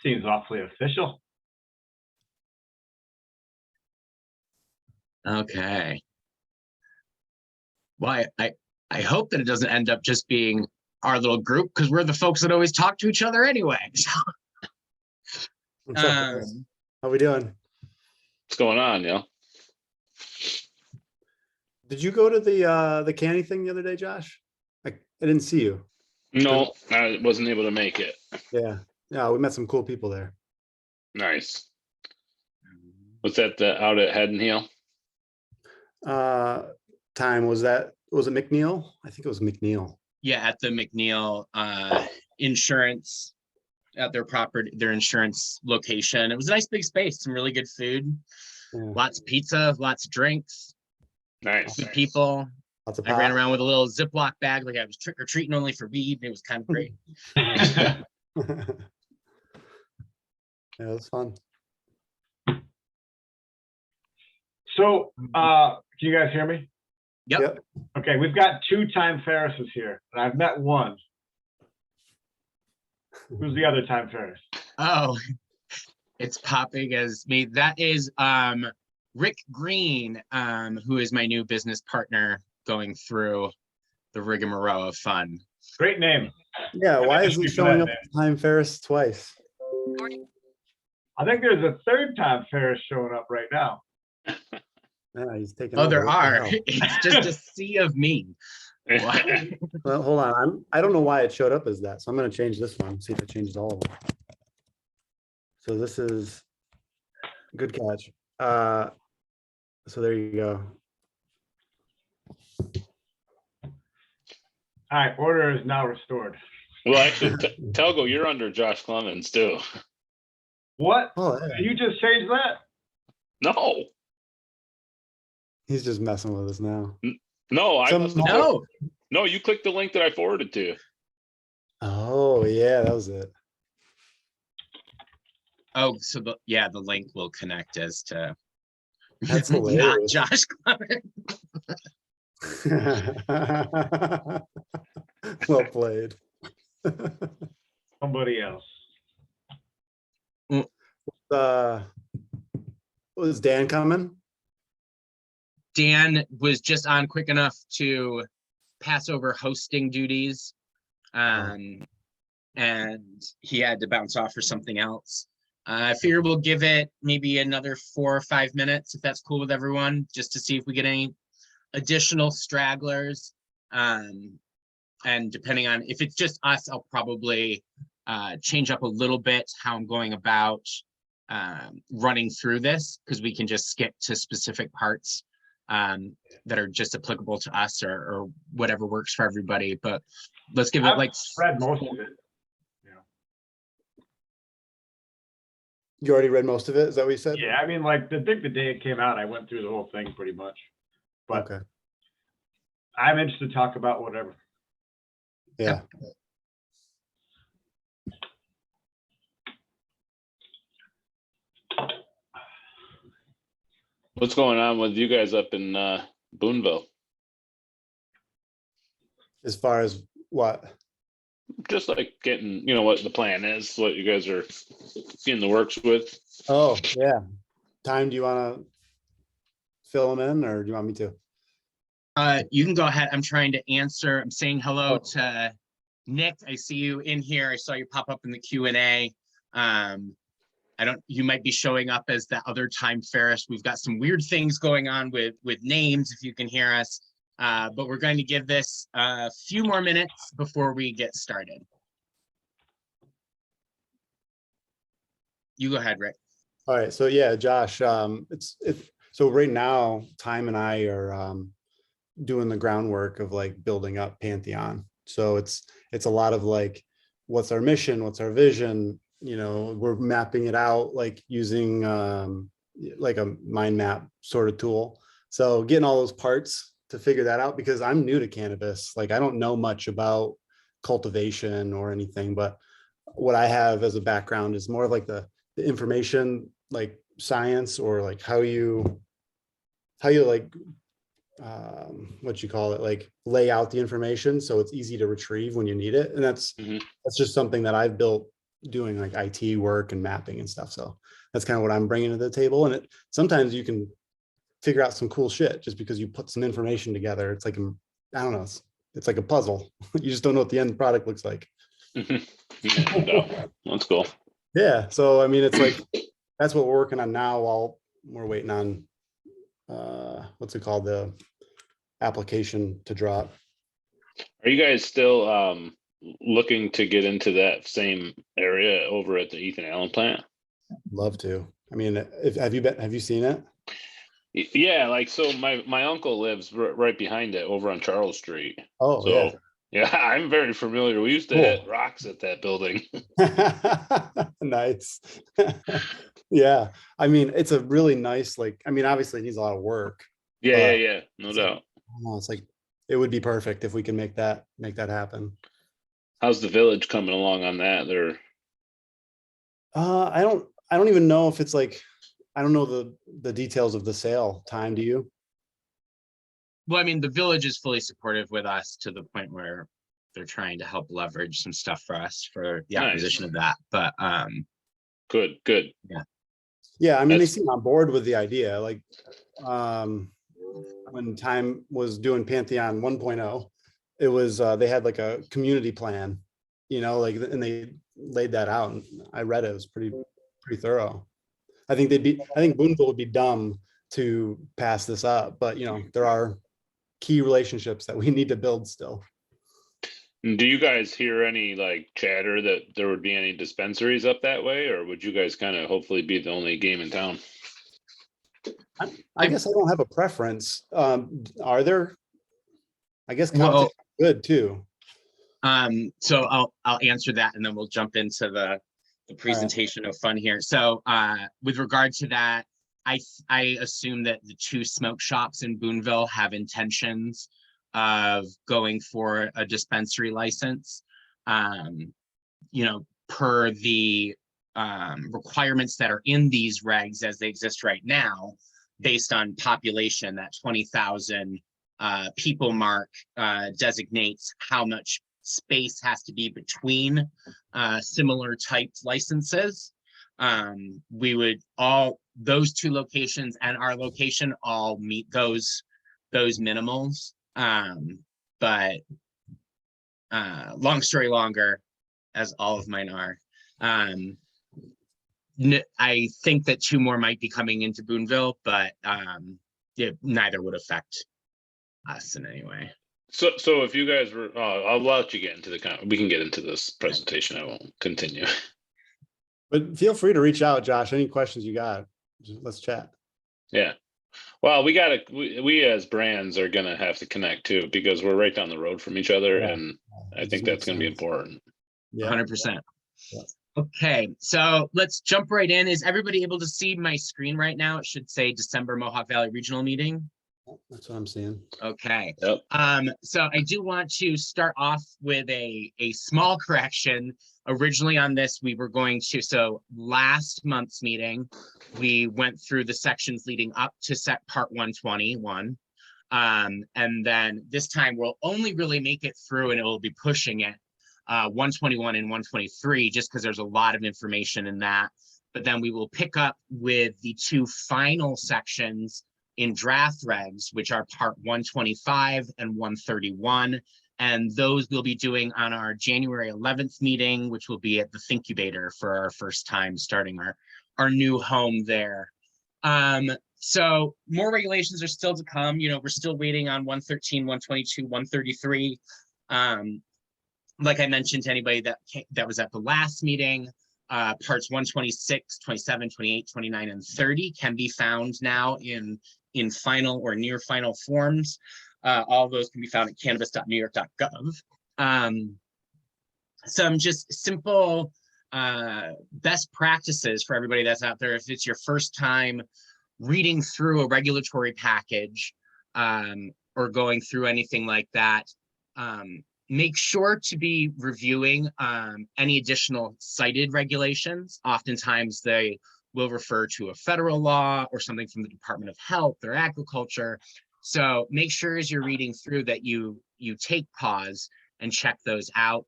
seems awfully official. Okay. Well, I hope that it doesn't end up just being our little group, because we're the folks that always talk to each other anyway. What's up, guys? How we doing? What's going on, yo? Did you go to the CANY thing the other day, Josh? I didn't see you. No, I wasn't able to make it. Yeah, we met some cool people there. Nice. Was that out at Head and Heel? Time was it McNeil? I think it was McNeil. Yeah, at the McNeil insurance at their insurance location. It was a nice big space, some really good food, lots of pizza, lots of drinks, Nice. good people. Lots of I ran around with a little Ziploc bag like I was trick or treating only for weed. It was kind of great. Yeah, it was fun. So, can you guys hear me? Yep. Okay, we've got 2 Time Ferrises here, and I've met one. Who's the other Time Ferris? Oh, it's popping as me. That is Rick Green, who is my new business partner going through the rigmarole of fun. Great name. Yeah, why is he Thank you for showing that up at Time Ferris twice? I think there's a 3rd Time Ferris showing up right now. Yeah, he's taking. Oh, there What the are. hell? It's just a sea of me. Well, hold on. I don't know why it showed up as that, so I'm going to change this one. See if it changes all of them. So this is good catch. So there you go. All right, order is now restored. Well, actually, Telgo, you're under Josh Clemens too. What? Oh, yeah. You just changed that? No, He's just messing with us now. no, No. no. You clicked the link that I forwarded to you. Oh yeah, that was it. Oh, so the link will connect as to That's not hilarious. Josh Clemens. Well played. Somebody else. Was Dan coming? Dan was just on quick enough to pass over hosting duties, and he had to bounce off for something else. I figure we'll give it maybe another 4 or 5 minutes, if that's cool with everyone, just to see if we get any additional stragglers. And depending on if it's just us, I'll probably change up a little bit how I'm going about running through this, because we can just skip to specific parts that are just applicable to us, or whatever works for everybody. But let's give it I've like read most of it. You already read most of it? Is that what you said? Yeah, I mean, like, the day it came out, I went through the whole thing pretty much. But Okay. I'm interested to talk about whatever. Yeah. What's going on with you guys up in Boonville? As far as what? Just like getting, what the plan is, what you guys are in the works with. Oh, yeah. Time, do you want to fill them in, or do you want me to? you can go ahead. I'm trying to answer. I'm saying hello Oh. to Nick. I see you in here. I saw you pop up in the Q&A. You might be showing up as that other Time Ferris. We've got some weird things going on with names, if you can hear us. But we're going to give this a few more minutes before we get started. You go ahead, Rick. All right. So yeah, Josh, so right now, Time and I are doing the groundwork of like building up Pantheon. So it's a lot of like, what's our mission? What's our vision? We're mapping it out, like using like a mind map sort of tool. So getting all those parts to figure that out, because I'm new to cannabis. Like, I don't know much about cultivation or anything, but what I have as a background is more of like the information, like science, or like how you like, what you call it, like lay out the information so it's easy to retrieve when you need it. And that's just something that I've built doing like IT work and mapping and stuff. So that's kind of what I'm bringing to the table. And sometimes you can figure out some cool shit just because you put some information together. It's like, I don't know, it's like a puzzle. You just don't know what the end product looks like. Yeah, no, that's cool. Yeah. So, I mean, it's like, that's what we're working on now while we're waiting on, what's it called? The application to drop. Are you guys still looking to get into that same area over at the Ethan Allen plant? Love to. I mean, have you seen it? Yeah, like, so my uncle lives right behind it over on Charles Street. Oh, So yeah, I'm very familiar. We used to Cool. hit rocks at that building. yeah. Nice. Yeah. I mean, it's a really nice, like, I mean, obviously it needs a lot of work. Yeah, no doubt. It's like, it would be perfect if we can make that happen. How's the village coming along on that? They're I don't even know if it's like, I don't know the details of the sale time. Do you? Well, I mean, the village is fully supportive with us to the point where they're trying to help leverage some stuff for us for the Nice. acquisition of that. But good. Yeah, I mean, they That's- seem on board with the idea. Like, when Time was doing Pantheon 1.0, it was they had like a community plan, like, and they laid that out, and I read it. It was pretty thorough. I think Boonville would be dumb to pass this up, but there are key relationships that we need to build still. Do you guys hear any like chatter that there would be any dispensaries up that way, or would you guys kind of hopefully be the only game in town? I guess I don't have a preference. Are there? I guess Well, competition is good too. so I'll answer that, and then we'll jump into the presentation of fun here. So with regard to that, I assume that the two smoke shops in Boonville have intentions of going for a dispensary license, per the requirements that are in these regs as they exist right now, based on population. That 20,000 people mark designates how much space has to be between similar typed licenses. Those two locations and our location all meet those minimals. But long story longer, as all of mine are, I think that two more might be coming into Boonville, but neither would affect us in any way. So if you guys were, I'll let you get into we can get into this presentation. I won't continue. But feel free to reach out, Josh. Any questions you got? Let's chat. Yeah. Well, we as brands are gonna have to connect too, because we're right down the road from each other, and I think that's gonna be important. Yeah. 100%. Yeah. Okay, so let's jump right in. Is everybody able to see my screen right now? It should say December Mohawk Valley Regional Meeting. That's what I'm seeing. Okay. Yep. So I do want to start off with a small correction. Originally on this, we were going to, so last month's meeting, we went through the sections leading up to set part 121. And then this time we'll only really make it through, and it will be pushing it 121 and 123, just because there's a lot of information in that. But then we will pick up with the two final sections in draft regs, which are part 125 and 131. And those we'll be doing on our January 11th meeting, which will be at the Thinkubator for our first time starting our new home there. So more regulations are still to come. We're still waiting on 113, 122, 133. Like I mentioned to anybody that was at the last meeting, parts 126, 27, 28, 29, and 30 can be found now in final or near final forms. All of those can be found at cannabis.newyork.gov. Some just simple best practices for everybody that's out there. If it's your first time reading through a regulatory package or going through anything like that, make sure to be reviewing any additional cited regulations. Oftentimes they will refer to a federal law or something from the Department of Health or Agriculture. So make sure as you're reading through that you take pause and check those out.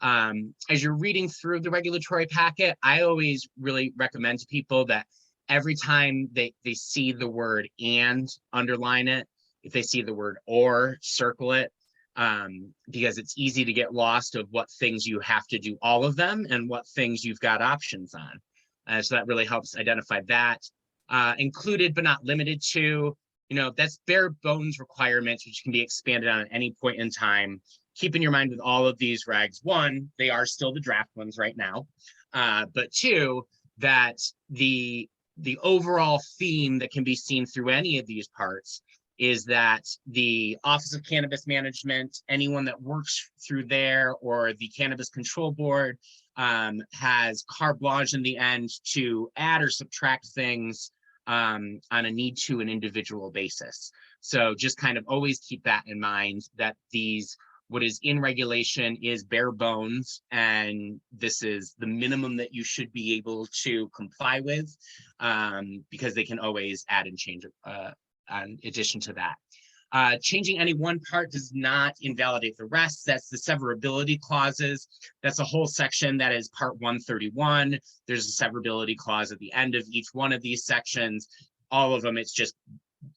As you're reading through the regulatory packet, I always really recommend to people that every time they see the word and, underline it. If they see the word or, circle it, because it's easy to get lost of what things you have to do all of them and what things you've got options on. So that really helps identify that. Included but not limited to, that's bare bones requirements, which can be expanded on at any point in time. Keep in your mind with all of these regs, one, they are still the draft ones right now. But two, that the overall theme that can be seen through any of these parts is that the Office of Cannabis Management, anyone that works through there, or the Cannabis Control Board, has carte blanche in the end to add or subtract things on a need to an individual basis. So just kind of always keep that in mind, that what is in regulation is bare bones, and this is the minimum that you should be able to comply with, because they can always add and change in addition to that. Changing any one part does not invalidate the rest. That's the severability clauses. That's a whole section that is part 131. There's a severability clause at the end of each one of these sections. All of them, it's just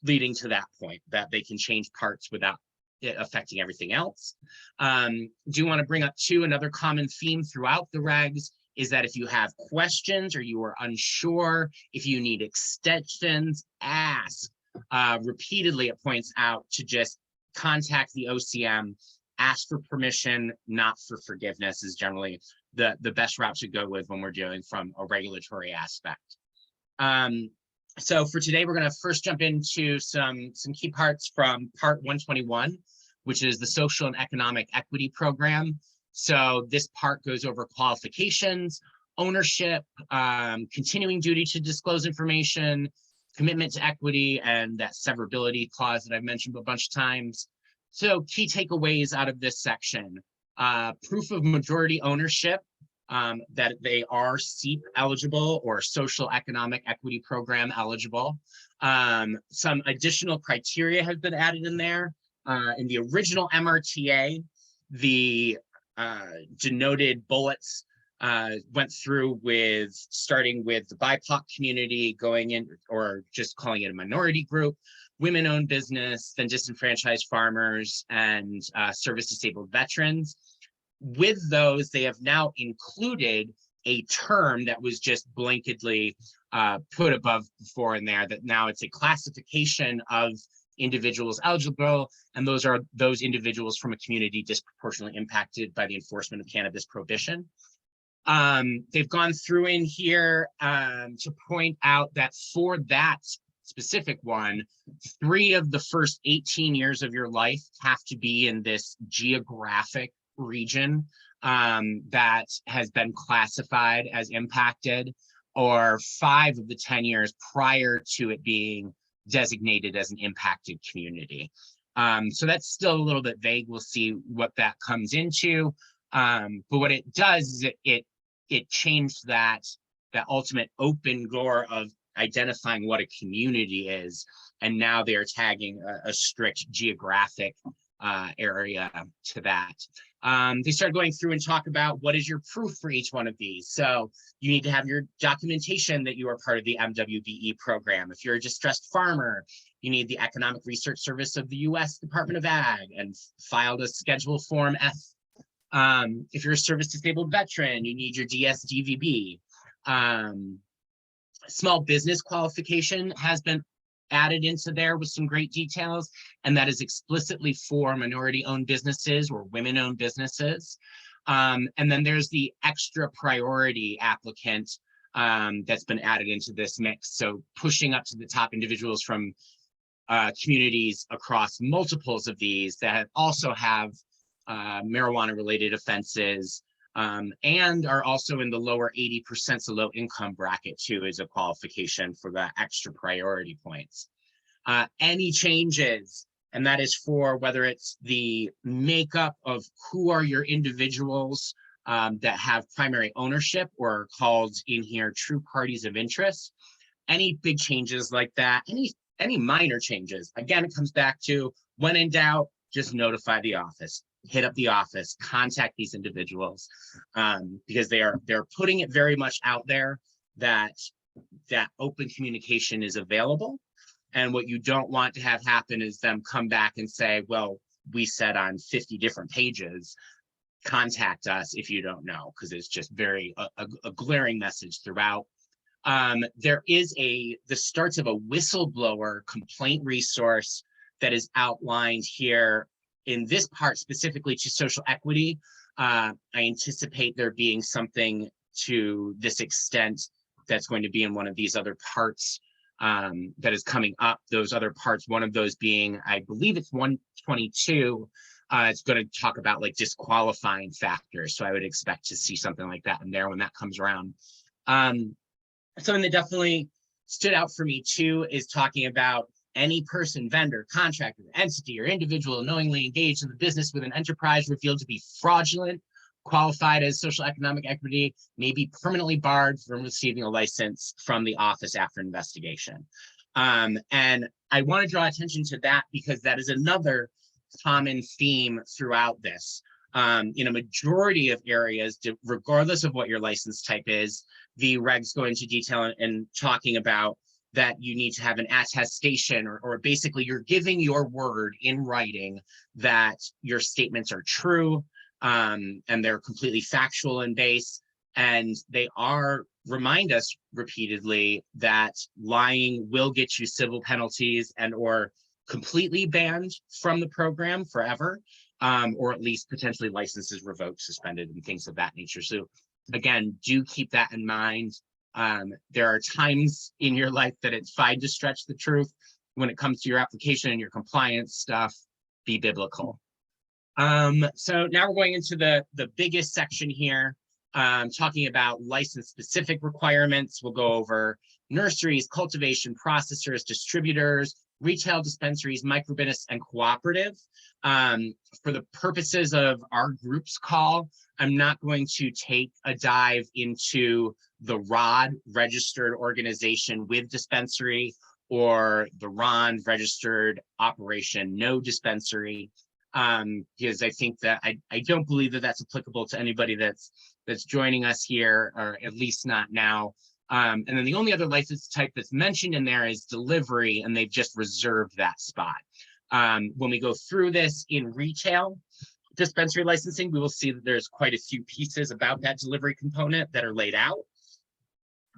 leading to that point that they can change parts without it affecting everything else. Do want to bring up too, another common theme throughout the regs is that if you have questions or you are unsure, if you need extensions, ask. Repeatedly, it points out to just contact the OCM, ask for permission, not for forgiveness, is generally the best route to go with when we're dealing from a regulatory aspect. So for today, we're going to first jump into some key parts from part 121, which is the social and economic equity program. So this part goes over qualifications, ownership, continuing duty to disclose information, commitment to equity, and that severability clause that I've mentioned a bunch of times. So key takeaways out of this section: proof of majority ownership, that they are SEEP eligible or social economic equity program eligible. Some additional criteria have been added in there. In the original MRTA, the denoted bullets went through with starting with the BIPOC community, going in, or just calling it a minority group, women-owned business, then disenfranchised farmers, and service-disabled veterans. With those, they have now included a term that was just blanketly put above before in there, that now it's a classification of individuals eligible, and those are those individuals from a community disproportionately impacted by the enforcement of cannabis prohibition. They've gone through in here to point out that for that specific one, 3 of the first 18 years of your life have to be in this geographic region that has been classified as impacted, or 5 of the 10 years prior to it being designated as an impacted community. So that's still a little bit vague. We'll see what that comes into. But what it does is it changed that ultimate open door of identifying what a community is, and now they're tagging a strict geographic area to that. They started going through and talk about what is your proof for each one of these. So you need to have your documentation that you are part of the MWBE program. If you're a distressed farmer, you need the Economic Research Service of the U.S. Department of Ag and filed a Schedule Form F. If you're a service-disabled veteran, you need your DSDVB. Small business qualification has been added into there with some great details, and that is explicitly for minority-owned businesses or women-owned businesses. And then there's the extra priority applicant that's been added into this mix. So pushing up to the top individuals from communities across multiples of these that also have marijuana-related offenses, and are also in the lower 80% of low income bracket too, is a qualification for the extra priority points. Any changes, and that is for whether it's the makeup of who are your individuals that have primary ownership, or are called in here true parties of interest. Any big changes like that, any minor changes, again, it comes back to when in doubt, just notify the office. hit up the office, contact these individuals, because they're putting it very much out there that open communication is available. And what you don't want to have happen is them come back and say, well, we said on 50 different pages, contact us if you don't know, because it's just very a glaring message throughout. There is the starts of a whistleblower complaint resource that is outlined here in this part specifically to social equity. I anticipate there being something to this extent that's going to be in one of these other parts that is coming up. Those other parts, one of those being, I believe it's 122. It's going to talk about like disqualifying factors. So I would expect to see something like that in there when that comes around. Something that definitely stood out for me too is talking about any person, vendor, contractor, entity, or individual knowingly engaged in the business with an enterprise revealed to be fraudulent, qualified as social economic equity, may be permanently barred from receiving a license from the office after investigation. And I want to draw attention to that because that is another common theme throughout this. In a majority of areas, regardless of what your license type is, the regs go into detail and talking about that you need to have an attestation or basically you're giving your word in writing that your statements are true and they're completely factual in base. And they remind us repeatedly that lying will get you civil penalties and or completely banned from the program forever, or at least potentially licenses revoked, suspended, and things of that nature. So again, do keep that in mind. There are times in your life that it's fine to stretch the truth. When it comes to your application and your compliance stuff, be biblical. So now we're going into the biggest section here, talking about license-specific requirements. We'll go over nurseries, cultivation, processors, distributors, retail dispensaries, microbusiness, and cooperative. For the purposes of our group's call, I'm not going to take a dive into the ROD, registered organization with dispensary, or the RON, registered operation, no dispensary, because I think that I don't believe that that's applicable to anybody that's joining us here, or at least not now. And then the only other license type that's mentioned in there is delivery, and they've just reserved that spot. When we go through this in retail dispensary licensing, we will see that there's quite a few pieces about that delivery component that are laid out,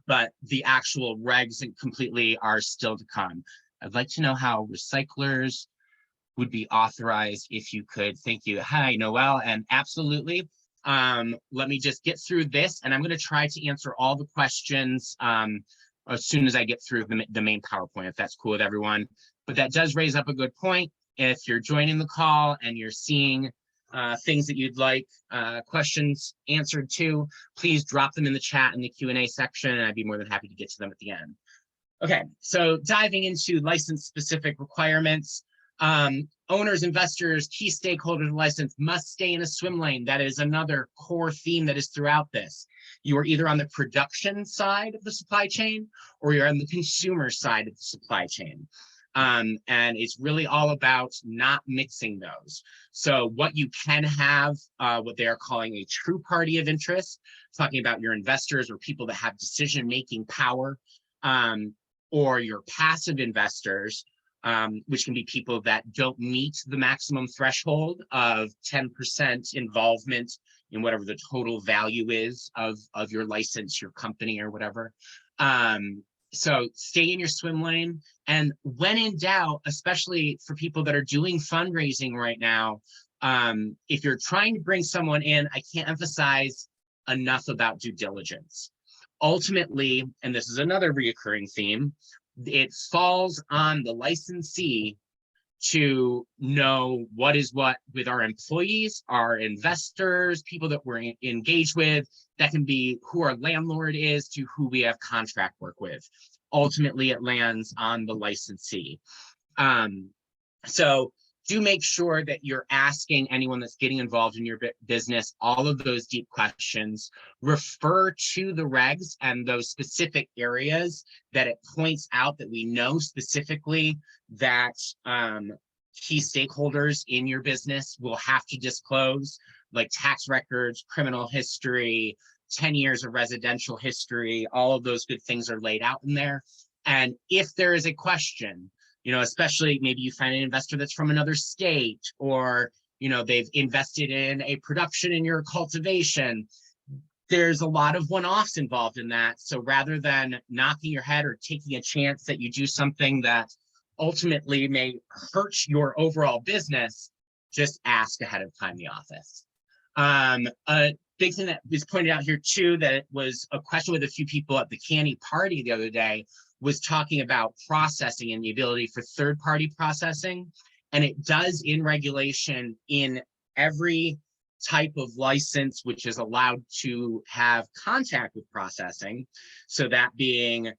but the actual regs and completely are still to come. I'd like to know how recyclers would be authorized if you could. Thank you. Hi, Noel, and absolutely. Let me just get through this, and I'm going to try to answer all the questions as soon as I get through the main PowerPoint, if that's cool with everyone. But that does raise up a good point. If you're joining the call and you're seeing things that you'd like questions answered to, please drop them in the chat in the Q&A section, and I'd be more than happy to get to them at the end. Okay, so diving into license-specific requirements. Owners, investors, key stakeholders of license must stay in a swim lane. That is another core theme that is throughout this. You are either on the production side of the supply chain or you're on the consumer side of the supply chain. And it's really all about not mixing those. So what you can have, what they are calling a true party of interest, talking about your investors or people that have decision-making power, or your passive investors, which can be people that don't meet the maximum threshold of 10% involvement in whatever the total value is of your license, your company, or whatever. So stay in your swim lane. And when in doubt, especially for people that are doing fundraising right now, if you're trying to bring someone in, I can't emphasize enough about due diligence. Ultimately, and this is another reoccurring theme, it falls on the licensee to know what is what with our employees, our investors, people that we're engaged with. That can be who our landlord is to who we have contract work with. Ultimately, it lands on the licensee. So do make sure that you're asking anyone that's getting involved in your business all of those deep questions. Refer to the regs and those specific areas that it points out that we know specifically that key stakeholders in your business will have to disclose, like tax records, criminal history, 10 years of residential history. All of those good things are laid out in there. And if there is a question, especially maybe you find an investor that's from another state, or they've invested in a production in your cultivation, there's a lot of one-offs involved in that. So rather than knocking your head or taking a chance that you do something that ultimately may hurt your overall business, just ask ahead of time in the office. A big thing that was pointed out here too, that was a question with a few people at the CANY party the other day, was talking about processing and the ability for third-party processing. And it does in regulation in every type of license which is allowed to have contact with processing. So that being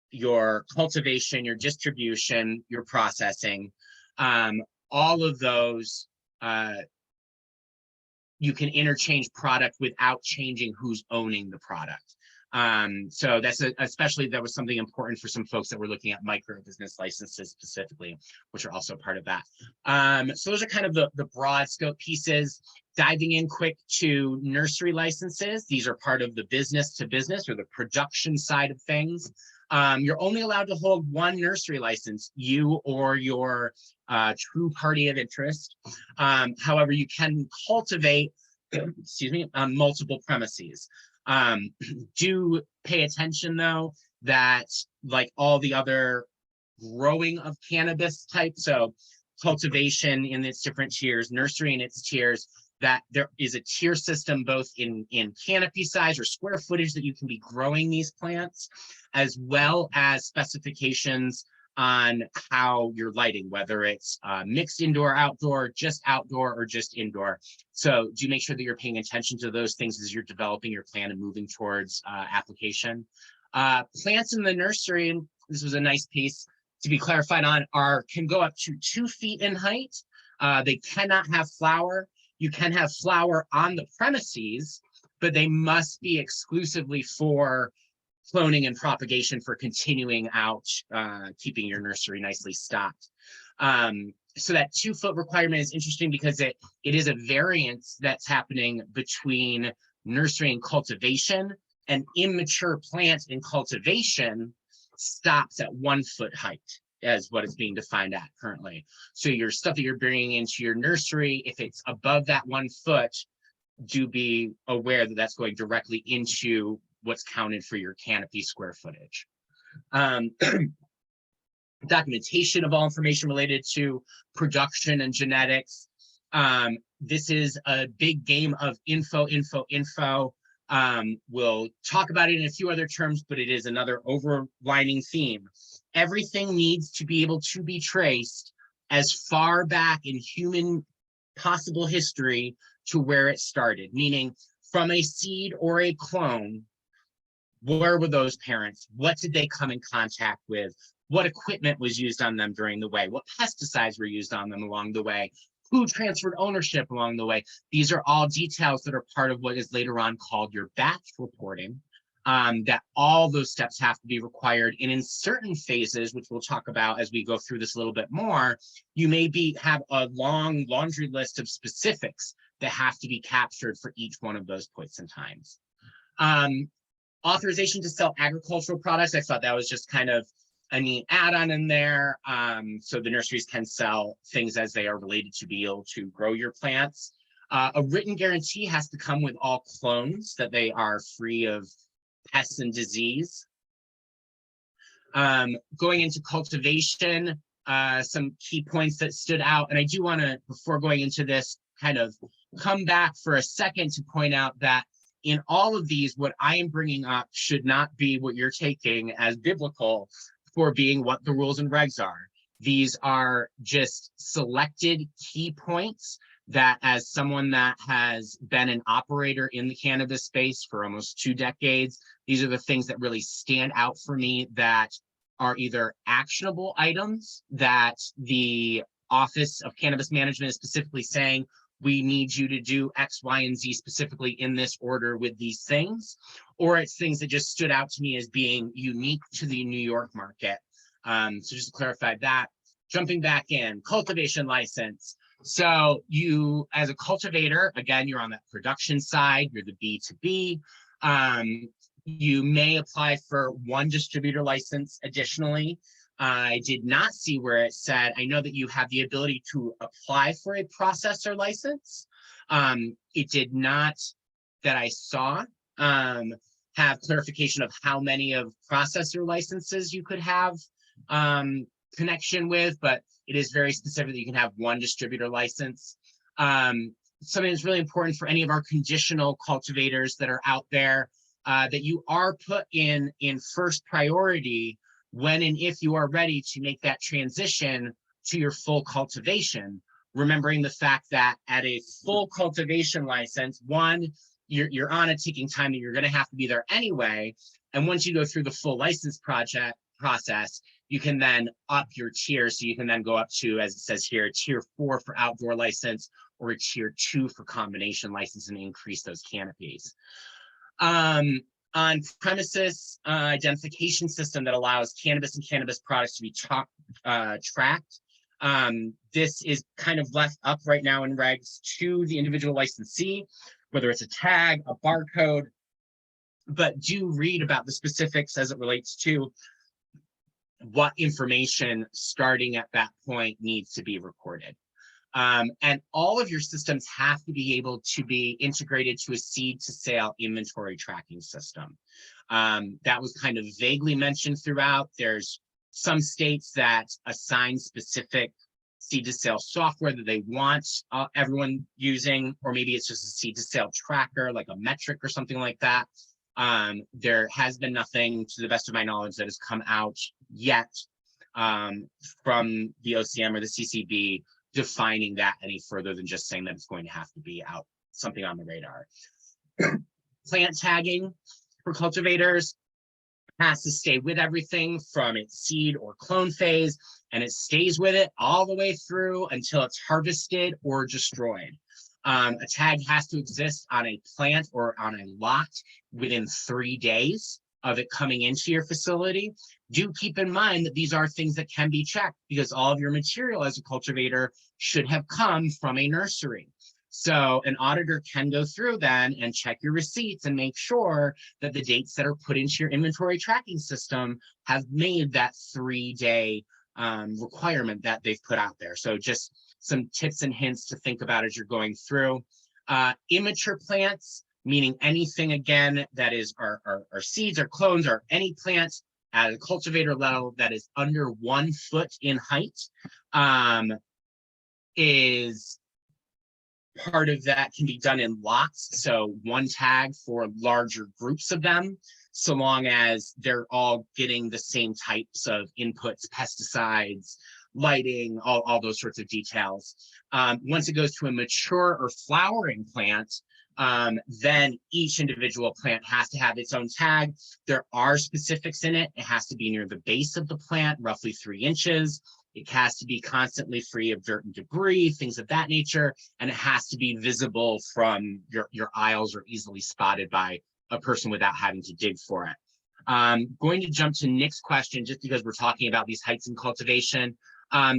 your cultivation, your distribution, your processing, all of those, you can interchange product without changing who's owning the product. So that's especially, that was something important for some folks that were looking at micro business licenses specifically, which are also part of that. So those are kind of the broad scope pieces. Diving in quick to nursery licenses. These are part of the business to business or the production side of things. You're only allowed to hold one nursery license, you or your true party of interest. However, you can cultivate, excuse me, on multiple premises. Do pay attention though, that like all the other growing of cannabis type, so cultivation in its different tiers, nursery in its tiers, that there is a tier system both in canopy size or square footage that you can be growing these plants, as well as specifications on how you're lighting, whether it's mixed indoor, outdoor, or just indoor. So do make sure that you're paying attention to those things as you're developing your plan and moving towards application. Plants in the nursery, and this was a nice piece to be clarified on, can go up to 2 feet in height. They cannot have flower. You can have flower on the premises, but they must be exclusively for cloning and propagation for continuing out, keeping your nursery nicely stocked. So that 2 foot requirement is interesting because it is a variance that's happening between nursery and cultivation. An immature plant in cultivation stops at 1 foot height, as what it's being defined at currently. So your stuff that you're bringing into your nursery, if it's above that 1 foot, do be aware that that's going directly into what's counted for your canopy square footage. Documentation of all information related to production and genetics. This is a big game of info. We'll talk about it in a few other terms, but it is another overlining theme. Everything needs to be able to be traced as far back in human possible history to where it started, meaning from a seed or a clone. Where were those parents? What did they come in contact with? What equipment was used on them during the way? What pesticides were used on them along the way? Who transferred ownership along the way? These are all details that are part of what is later on called your batch reporting, that all those steps have to be required. And in certain phases, which we'll talk about as we go through this a little bit more, you may have a long laundry list of specifics that have to be captured for each one of those points and times. Authorization to sell agricultural products. I thought that was just kind of a neat add-on in there. So the nurseries can sell things as they are related to be able to grow your plants. A written guarantee has to come with all clones that they are free of pests and disease. Going into cultivation, some key points that stood out. And I do want to, before going into this, kind of come back for a second to point out that in all of these, what I am bringing up should not be what you're taking as biblical for being what the rules and regs are. These are just selected key points that, as someone that has been an operator in the cannabis space for almost 2 decades, these are the things that really stand out for me, that are either actionable items that the Office of Cannabis Management is specifically saying, we need you to do X, Y, and Z specifically in this order with these things, or it's things that just stood out to me as being unique to the New York market. So just to clarify that, jumping back in, cultivation license. So you, as a cultivator, again, you're on that production side, you're the B2B. You may apply for one distributor license additionally. I did not see where it said, I know that you have the ability to apply for a processor license. It did not, that I saw, have clarification of how many of processor licenses you could have connection with, but it is very specific that you can have one distributor license. Something that's really important for any of our conditional cultivators that are out there, that you are put in first priority when and if you are ready to make that transition to your full cultivation, remembering the fact that at a full cultivation license, one, you're on a ticking time that you're going to have to be there anyway. And once you go through the full license process, you can then up your tier. So you can then go up to, as it says here, tier 4 for outdoor license or a tier 2 for combination license and increase those canopies. On premises identification system that allows cannabis and cannabis products to be tracked. This is kind of left up right now in regs to the individual licensee, whether it's a tag, a barcode, but do read about the specifics as it relates to what information starting at that point needs to be recorded. And all of your systems have to be able to be integrated to a seed to sale inventory tracking system. That was kind of vaguely mentioned throughout. There's some states that assign specific seed to sale software that they want everyone using, or maybe it's just a seed to sale tracker, like a metric or something like that. There has been nothing, to the best of my knowledge, that has come out yet from the OCM or the CCB defining that any further than just saying that it's going to have to be out, something on the radar. Plant tagging for cultivators has to stay with everything from its seed or clone phase, and it stays with it all the way through until it's harvested or destroyed. A tag has to exist on a plant or on a lot within 3 days of it coming into your facility. Do keep in mind that these are things that can be checked because all of your material as a cultivator should have come from a nursery. So an auditor can go through then and check your receipts and make sure that the dates that are put into your inventory tracking system have made that 3-day requirement that they've put out there. So just some tips and hints to think about as you're going through. Immature plants, meaning anything again that is our seeds or clones or any plant at a cultivator level that is under 1 foot in height, is part of that can be done in lots. So one tag for larger groups of them, so long as they're all getting the same types of inputs, pesticides, lighting, all those sorts of details. Once it goes to a mature or flowering plant, then each individual plant has to have its own tag. There are specifics in it. It has to be near the base of the plant, roughly 3 inches. It has to be constantly free of dirt and debris, things of that nature. And it has to be visible from your aisles or easily spotted by a person without having to dig for it. Going to jump to Nick's question, just because we're talking about these heights in cultivation.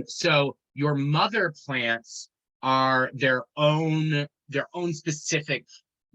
So your mother plants are their own specific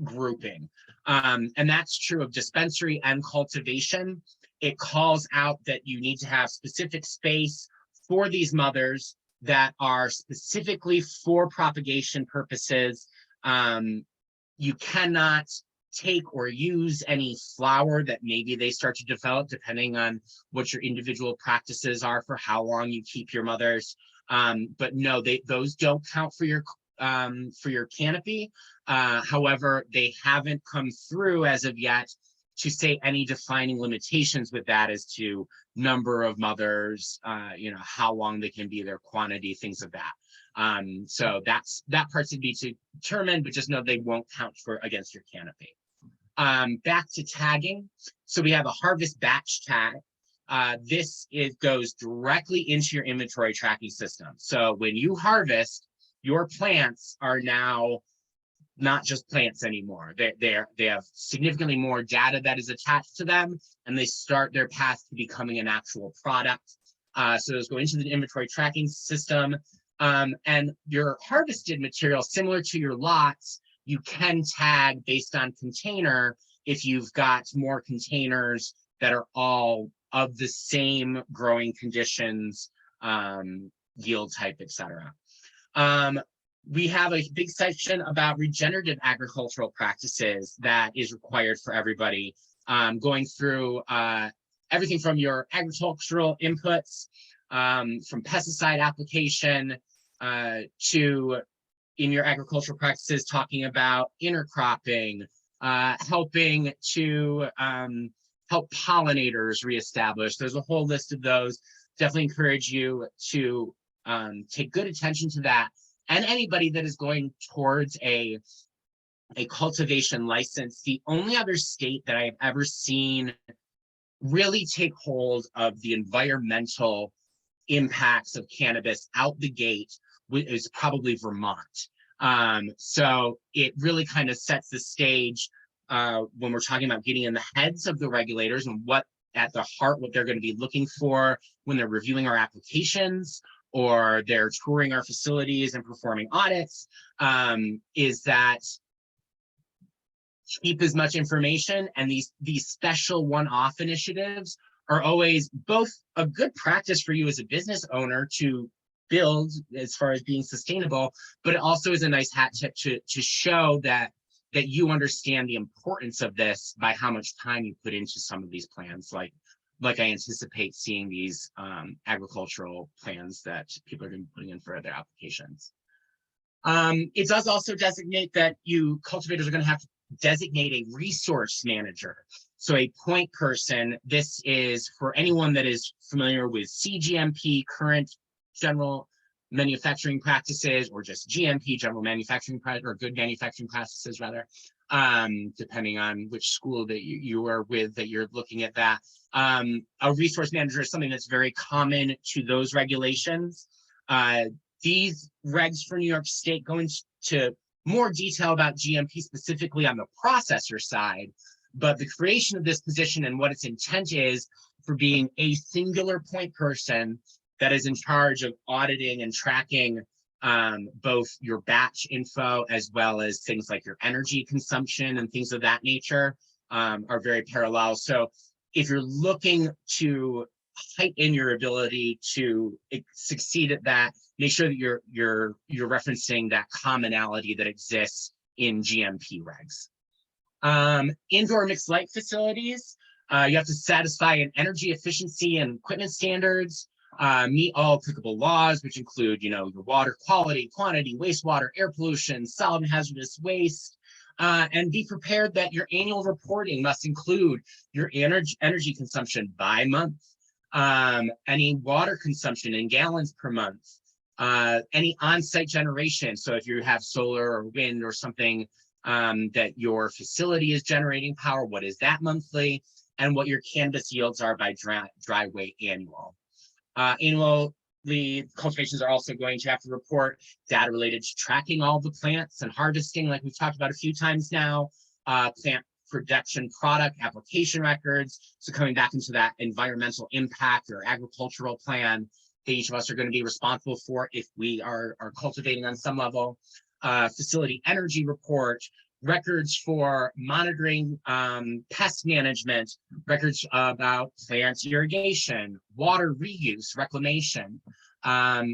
grouping. And that's true of dispensary and cultivation. It calls out that you need to have specific space for these mothers that are specifically for propagation purposes. You cannot take or use any flower that maybe they start to develop, depending on what your individual practices are for how long you keep your mothers. But no, those don't count for your canopy. However, they haven't come through as of yet to say any defining limitations with that as to number of mothers, how long they can be, their quantity, things of that. So that part's to be determined, but just know they won't count against your canopy. Back to tagging. So we have a harvest batch tag. This goes directly into your inventory tracking system. So when you harvest, your plants are now not just plants anymore. They have significantly more data that is attached to them, and they start their path to becoming an actual product. So those go into the inventory tracking system. And your harvested material, similar to your lots, you can tag based on container if you've got more containers that are all of the same growing conditions, yield type, etc. We have a big section about regenerative agricultural practices that is required for everybody, going through everything from your agricultural inputs, from pesticide application to, in your agricultural practices, talking about intercropping, helping to help pollinators reestablish. There's a whole list of those. Definitely encourage you to take good attention to that. And anybody that is going towards a cultivation license, the only other state that I've ever seen really take hold of the environmental impacts of cannabis out the gate is probably Vermont. So it really kind of sets the stage when we're talking about getting in the heads of the regulators and what at the heart, what they're going to be looking for when they're reviewing our applications or they're touring our facilities and performing audits, is that keep as much information, and these special one-off initiatives are always both a good practice for you as a business owner to build as far as being sustainable, but it also is a nice hat tip to show that you understand the importance of this by how much time you put into some of these plans, like I anticipate seeing these agricultural plans that people are going to be putting in for their applications. It does also designate that you cultivators are going to have to designate a resource manager. So a point person. This is for anyone that is familiar with CGMP, current general manufacturing practices, or just GMP, general manufacturing or good manufacturing practices rather, depending on which school that you are with that you're looking at that. A resource manager is something that's very common to those regulations. These regs for New York State go into more detail about GMP specifically on the processor side, but the creation of this position and what its intent is for being a singular point person that is in charge of auditing and tracking both your batch info as well as things like your energy consumption and things of that nature are very parallel. So if you're looking to heighten your ability to succeed at that, make sure that you're referencing that commonality that exists in GMP regs. Indoor mixed light facilities, you have to satisfy an energy efficiency and equipment standards, meet all applicable laws, which include, your water quality, quantity, wastewater, air pollution, solid and hazardous waste, and be prepared that your annual reporting must include your energy consumption by month, any water consumption in gallons per month, any on-site generation. So if you have solar or wind or something that your facility is generating power, what is that monthly, and what your cannabis yields are by dry weight annual. The cultivations are also going to have to report data related to tracking all the plants and harvesting, like we've talked about a few times now, plant production product application records. So coming back into that environmental impact or agricultural plan that each of us are going to be responsible for if we are cultivating on some level. Facility energy report, records for monitoring pest management, records about plant irrigation, water reuse, reclamation,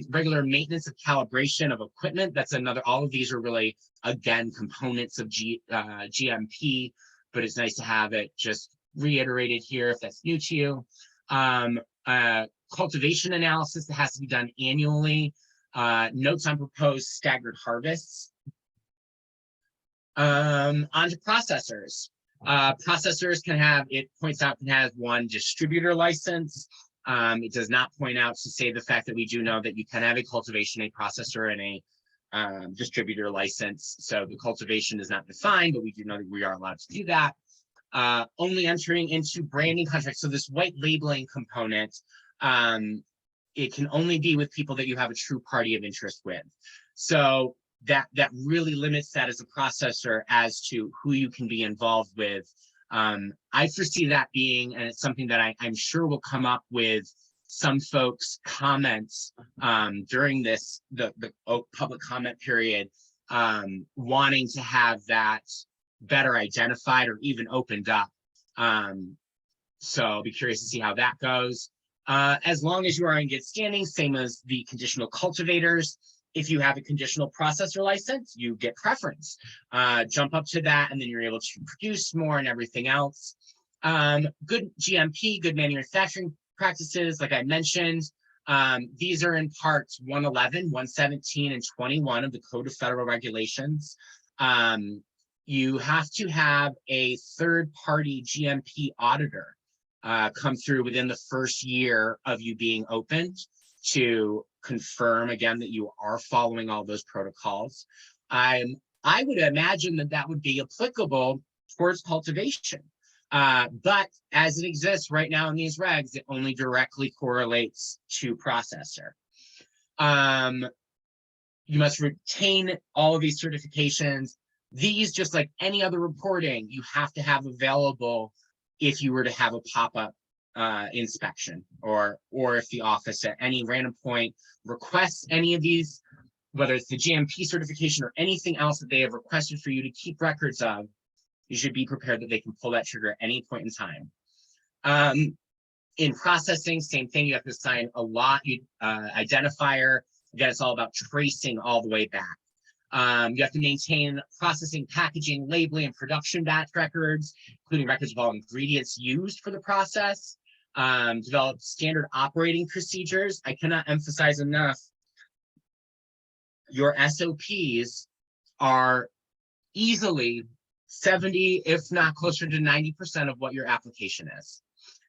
regular maintenance of calibration of equipment. That's another, all of these are really, again, components of GMP, but it's nice to have it just reiterated here if that's new to you. Cultivation analysis that has to be done annually, notes on proposed staggered harvests. Onto processors. Processors can have, it points out, can have one distributor license. It does not point out to say the fact that we do know that you can have a cultivation, a processor, and a distributor license. So the cultivation is not defined, but we do know that we are allowed to do that. Only entering into branding contracts. So this white labeling component, it can only be with people that you have a true party of interest with. So that really limits that as a processor as to who you can be involved with. I foresee that being, and it's something that I'm sure will come up with some folks' comments during this, the public comment period, wanting to have that better identified or even opened up. So I'll be curious to see how that goes. As long as you are in good standing, same as the conditional cultivators. If you have a conditional processor license, you get preference. Jump up to that, and then you're able to produce more and everything else. Good GMP, good manufacturing practices, like I mentioned. These are in parts 111, 117, and 21 of the Code of Federal Regulations. You have to have a third-party GMP auditor come through within the first year of you being opened to confirm again that you are following all those protocols. I would imagine that that would be applicable towards cultivation. But as it exists right now in these regs, it only directly correlates to processor. You must retain all of these certifications. These, just like any other reporting, you have to have available if you were to have a pop-up inspection, or if the office at any random point requests any of these, whether it's the GMP certification or anything else that they have requested for you to keep records of, you should be prepared that they can pull that trigger at any point in time. In processing, same thing, you have to assign a lot identifier. Again, it's all about tracing all the way back. You have to maintain processing, packaging, labeling, and production batch records, including records of all ingredients used for the process. Develop standard operating procedures. I cannot emphasize enough, your SOPs are easily 70, if not closer to 90% of what your application is.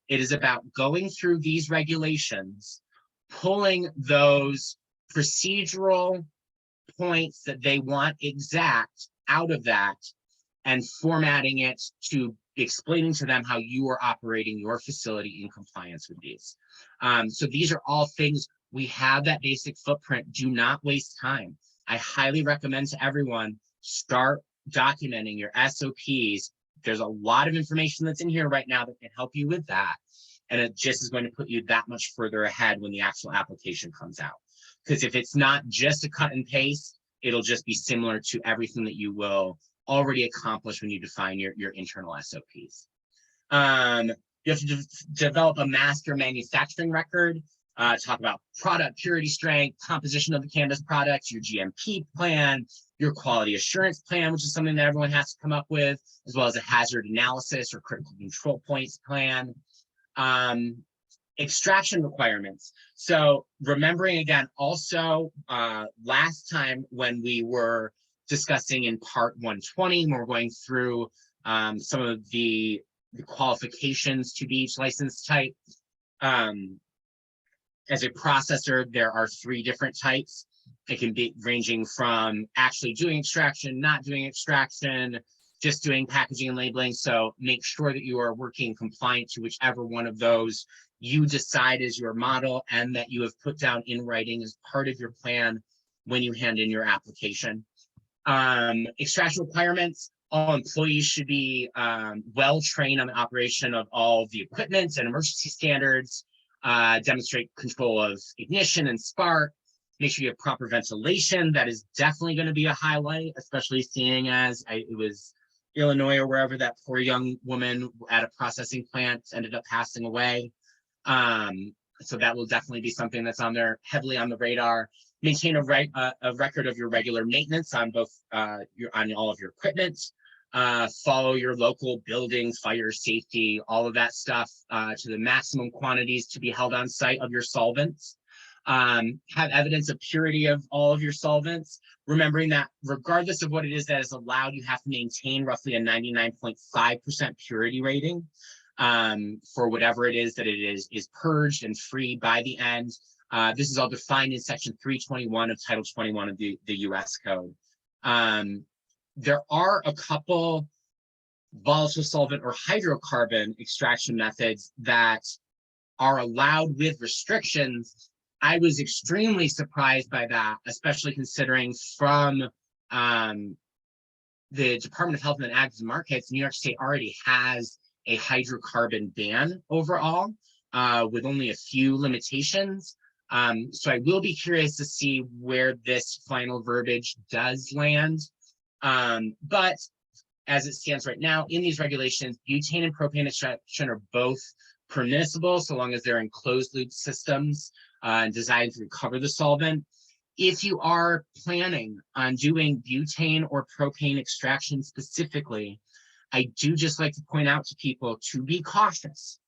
It is about going through these regulations, pulling those procedural points that they want exact out of that, and formatting it to explaining to them how you are operating your facility in compliance with these. So these are all things, we have that basic footprint. Do not waste time. I highly recommend to everyone, start documenting your SOPs. There's a lot of information that's in here right now that can help you with that. And it just is going to put you that much further ahead when the actual application comes out. Because if it's not just a cut and paste, it'll just be similar to everything that you will already accomplish when you define your internal SOPs. You have to develop a master manufacturing record, talk about product purity, strength, composition of the cannabis products, your GMP plan, your quality assurance plan, which is something that everyone has to come up with, as well as a hazard analysis or critical control points plan. Extraction requirements. So remembering again, also last time when we were discussing in part 120, when we're going through some of the qualifications to be each license type. As a processor, there are 3 different types. It can be ranging from actually doing extraction, not doing extraction, just doing packaging and labeling. So make sure that you are working compliant to whichever one of those you decide is your model, and that you have put down in writing as part of your plan when you hand in your application. Extraction requirements, all employees should be well trained on the operation of all the equipment and emergency standards, demonstrate control of ignition and spark, make sure you have proper ventilation. That is definitely going to be a highlight, especially seeing as it was Illinois or wherever that poor young woman at a processing plant ended up passing away. So that will definitely be something that's on there, heavily on the radar. Maintain a record of your regular maintenance on both on all of your equipment. Follow your local building, fire safety, all of that stuff to the maximum quantities to be held on site of your solvents. Have evidence of purity of all of your solvents, remembering that regardless of what it is that is allowed, you have to maintain roughly a 99.5% purity rating for whatever it is that it is purged and free by the end. This is all defined in section 321 of Title 21 of the US Code. There are a couple volatile solvent or hydrocarbon extraction methods that are allowed with restrictions. I was extremely surprised by that, especially considering from the Department of Health and Ag Markets, New York State already has a hydrocarbon ban overall. with only a few limitations. So I will be curious to see where this final verbiage does land. But as it stands right now in these regulations, butane and propane extraction are both permissible so long as they're in closed loop systems designed to recover the solvent. If you are planning on doing butane or propane extraction specifically, I do just like to point out to people to be cautious.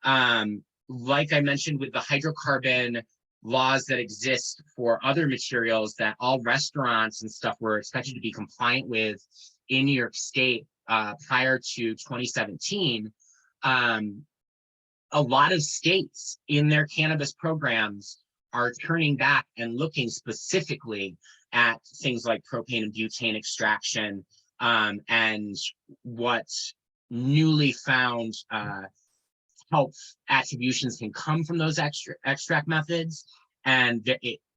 Like I mentioned with the hydrocarbon laws that exist for other materials that all restaurants and stuff were expected to be compliant with in New York State prior to 2017, a lot of states in their cannabis programs are turning back and looking specifically at things like propane and butane extraction and what newly found health attributions can come from those extract methods. And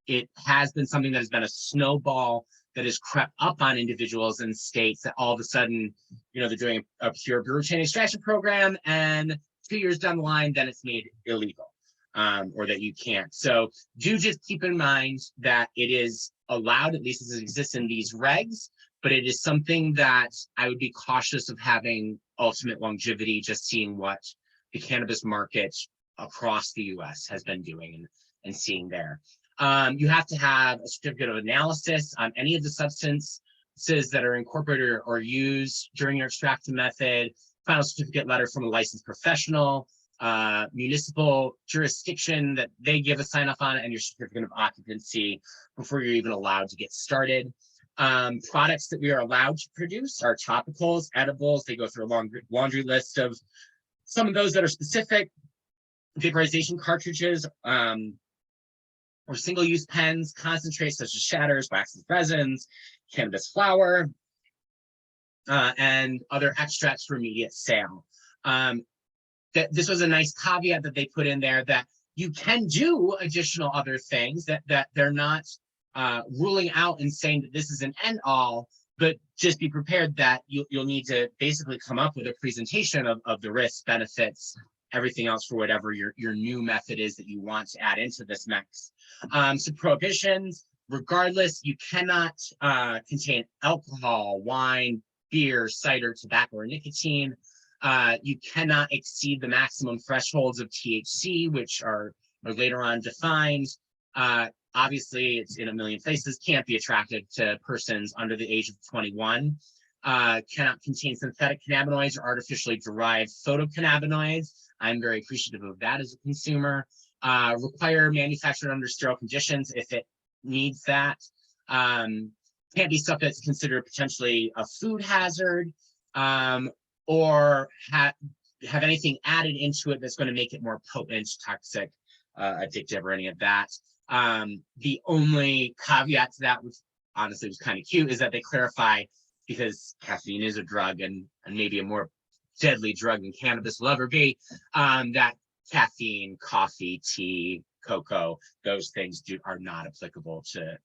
it has been something that has been a snowball that has crept up on individuals in states that all of a sudden, you know, they're doing a pure butane extraction program, and 2 years down the line, then it's made illegal, or that you can't. So do just keep in mind that it is allowed, at least as it exists in these regs, but it is something that I would be cautious of having ultimate longevity, just seeing what the cannabis market across the US has been doing and seeing there. You have to have a certificate of analysis on any of the substances that are incorporated or used during your extraction method, final certificate letter from a licensed professional, municipal jurisdiction that they give a sign off on, and your certificate of occupancy before you're even allowed to get started. Products that we are allowed to produce are topicals, edibles. They go through a long laundry list of some of those that are specific, vaporization cartridges, or single-use pens, concentrates such as shatters, waxes, resins, cannabis flower, and other extracts for immediate sale. This was a nice caveat that they put in there, that you can do additional other things, that they're not ruling out and saying that this is an end all, but just be prepared that you'll need to basically come up with a presentation of the risks, benefits, everything else for whatever your new method is that you want to add into this mix. So prohibitions, regardless, you cannot contain alcohol, wine, beer, cider, tobacco, or nicotine. You cannot exceed the maximum thresholds of THC, which are later on defined. Obviously, it's in a million places, can't be attractive to persons under the age of 21. Cannot contain synthetic cannabinoids or artificially derived photocannabinoids. I'm very appreciative of that as a consumer. Require manufactured under sterile conditions if it needs that. Can't be stuff that's considered potentially a food hazard, or have anything added into it that's going to make it more potent, toxic, addictive, or any of that. The only caveat to that, which honestly was kind of cute, is that they clarify, because caffeine is a drug and maybe a more deadly drug than cannabis will ever be, that caffeine, coffee, tea, cocoa, those things are not applicable to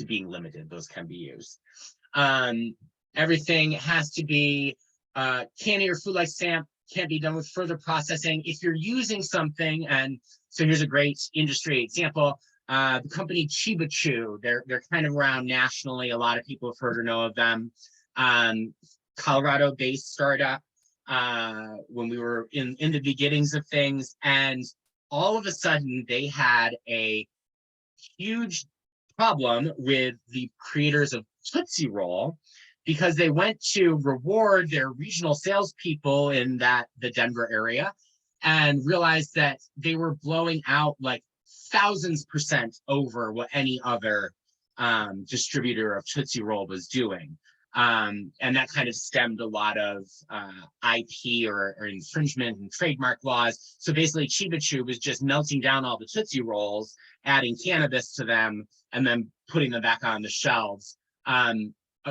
being limited. Those can be used. Everything has to be CANY or food-like stamp, can't be done with further processing. If you're using something, and so here's a great industry example, the company Chiba Chew, they're kind of around nationally. A lot of people have heard or know of them. Colorado-based startup when we were in the beginnings of things, and all of a sudden they had a huge problem with the creators of Tootsie Roll, because they went to reward their regional salespeople in the Denver area, and realized that they were blowing out like 1000% over what any other distributor of Tootsie Roll was doing. And that kind of stemmed a lot of IP or infringement and trademark laws. So basically, Chiba Chew was just melting down all the Tootsie Rolls, adding cannabis to them, and then putting them back on the shelves.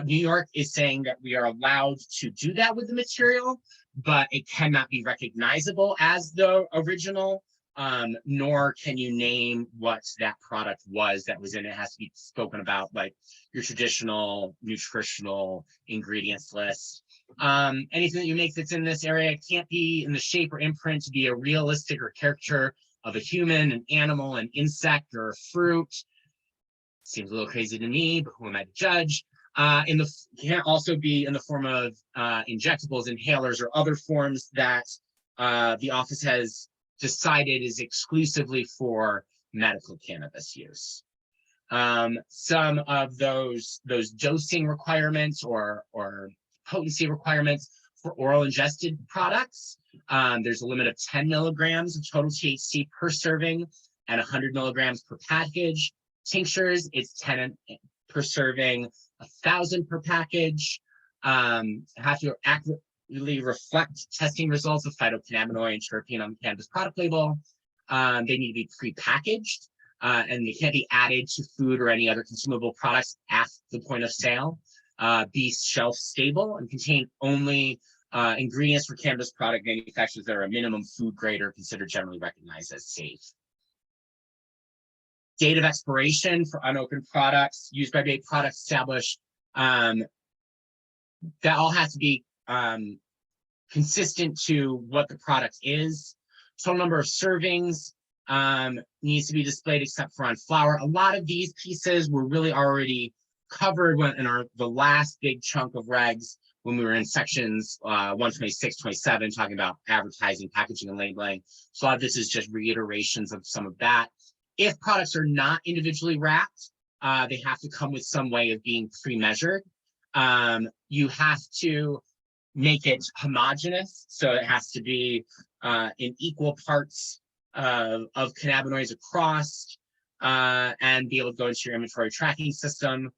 New York is saying that we are allowed to do that with the material, but it cannot be recognizable as the original, nor can you name what that product was that was in it. It has to be spoken about like your traditional nutritional ingredients list. Anything that you make that's in this area can't be in the shape or imprint to be a realistic or caricature of a human, an animal, an insect, or a fruit. Seems a little crazy to me, but who am I to judge? Can't also be in the form of injectables, inhalers, or other forms that the office has decided is exclusively for medical cannabis use. Some of those dosing requirements or potency requirements for oral ingested products. There's a limit of 10 milligrams of total THC per serving and 100 milligrams per package. Tinctures, it's 10 per serving, 1,000 per package. Have to accurately reflect testing results of phytocannabinoid and terpene on the cannabis product label. They need to be pre-packaged, and they can't be added to food or any other consumable products at the point of sale. Be shelf stable and contain only ingredients for cannabis product manufacturers that are a minimum food grade or considered generally recognized as safe. Date of expiration for unopened products used by vape products established. That all has to be consistent to what the product is. Total number of servings needs to be displayed except for on flower. A lot of these pieces were really already covered in the last big chunk of regs when we were in sections 126, 27, talking about advertising, packaging, and labeling. So a lot of this is just reiterations of some of that. If products are not individually wrapped, they have to come with some way of being pre-measured. You have to make it homogeneous, so it has to be in equal parts of cannabinoids across, and be able to go into your inventory tracking system.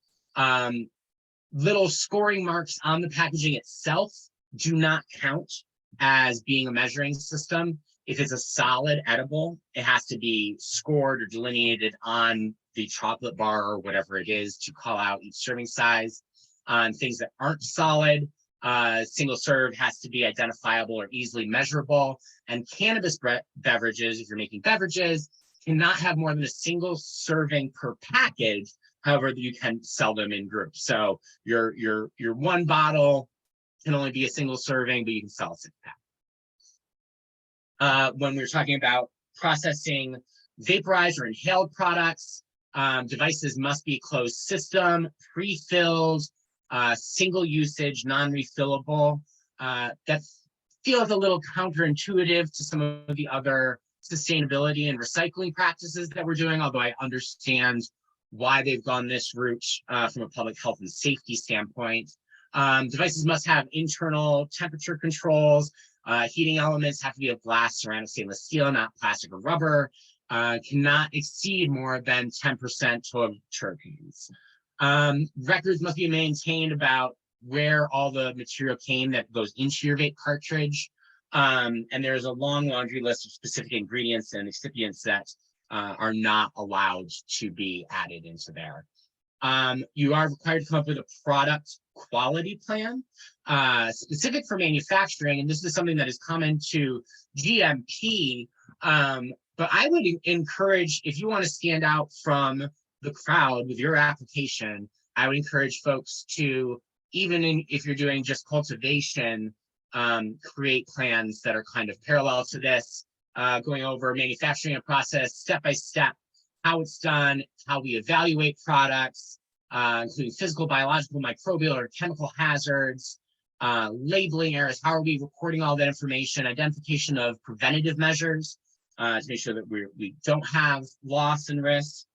Little scoring marks on the packaging itself do not count as being a measuring system. If it's a solid edible, it has to be scored or delineated on the chocolate bar or whatever it is to call out each serving size. On things that aren't solid, single serve has to be identifiable or easily measurable. And cannabis beverages, if you're making beverages, cannot have more than a single serving per package. However, you can sell them in groups. So your one bottle can only be a single serving, but you can sell a 6-pack. When we're talking about processing vaporized or inhaled products, devices must be closed system, pre-filled, single usage, non-refillable. That feels a little counterintuitive to some of the other sustainability and recycling practices that we're doing, although I understand why they've gone this route from a public health and safety standpoint. Devices must have internal temperature controls. Heating elements have to be of glass, ceramic, stainless steel, not plastic or rubber. Cannot exceed more than 10% total terpenes. Records must be maintained about where all the material came that goes into your vape cartridge. And there's a long laundry list of specific ingredients and excipients that are not allowed to be added into there. You are required to come up with a product quality plan specific for manufacturing, and this is something that is common to GMP. But I would encourage, if you want to stand out from the crowd with your application, I would encourage folks to, if you're doing just cultivation, create plans that are kind of parallel to this, going over manufacturing a process step by step, how it's done, how we evaluate products, including physical, biological, microbial, or chemical hazards, labeling errors, how are we recording all that information, identification of preventative measures to make sure that we don't have loss and risk.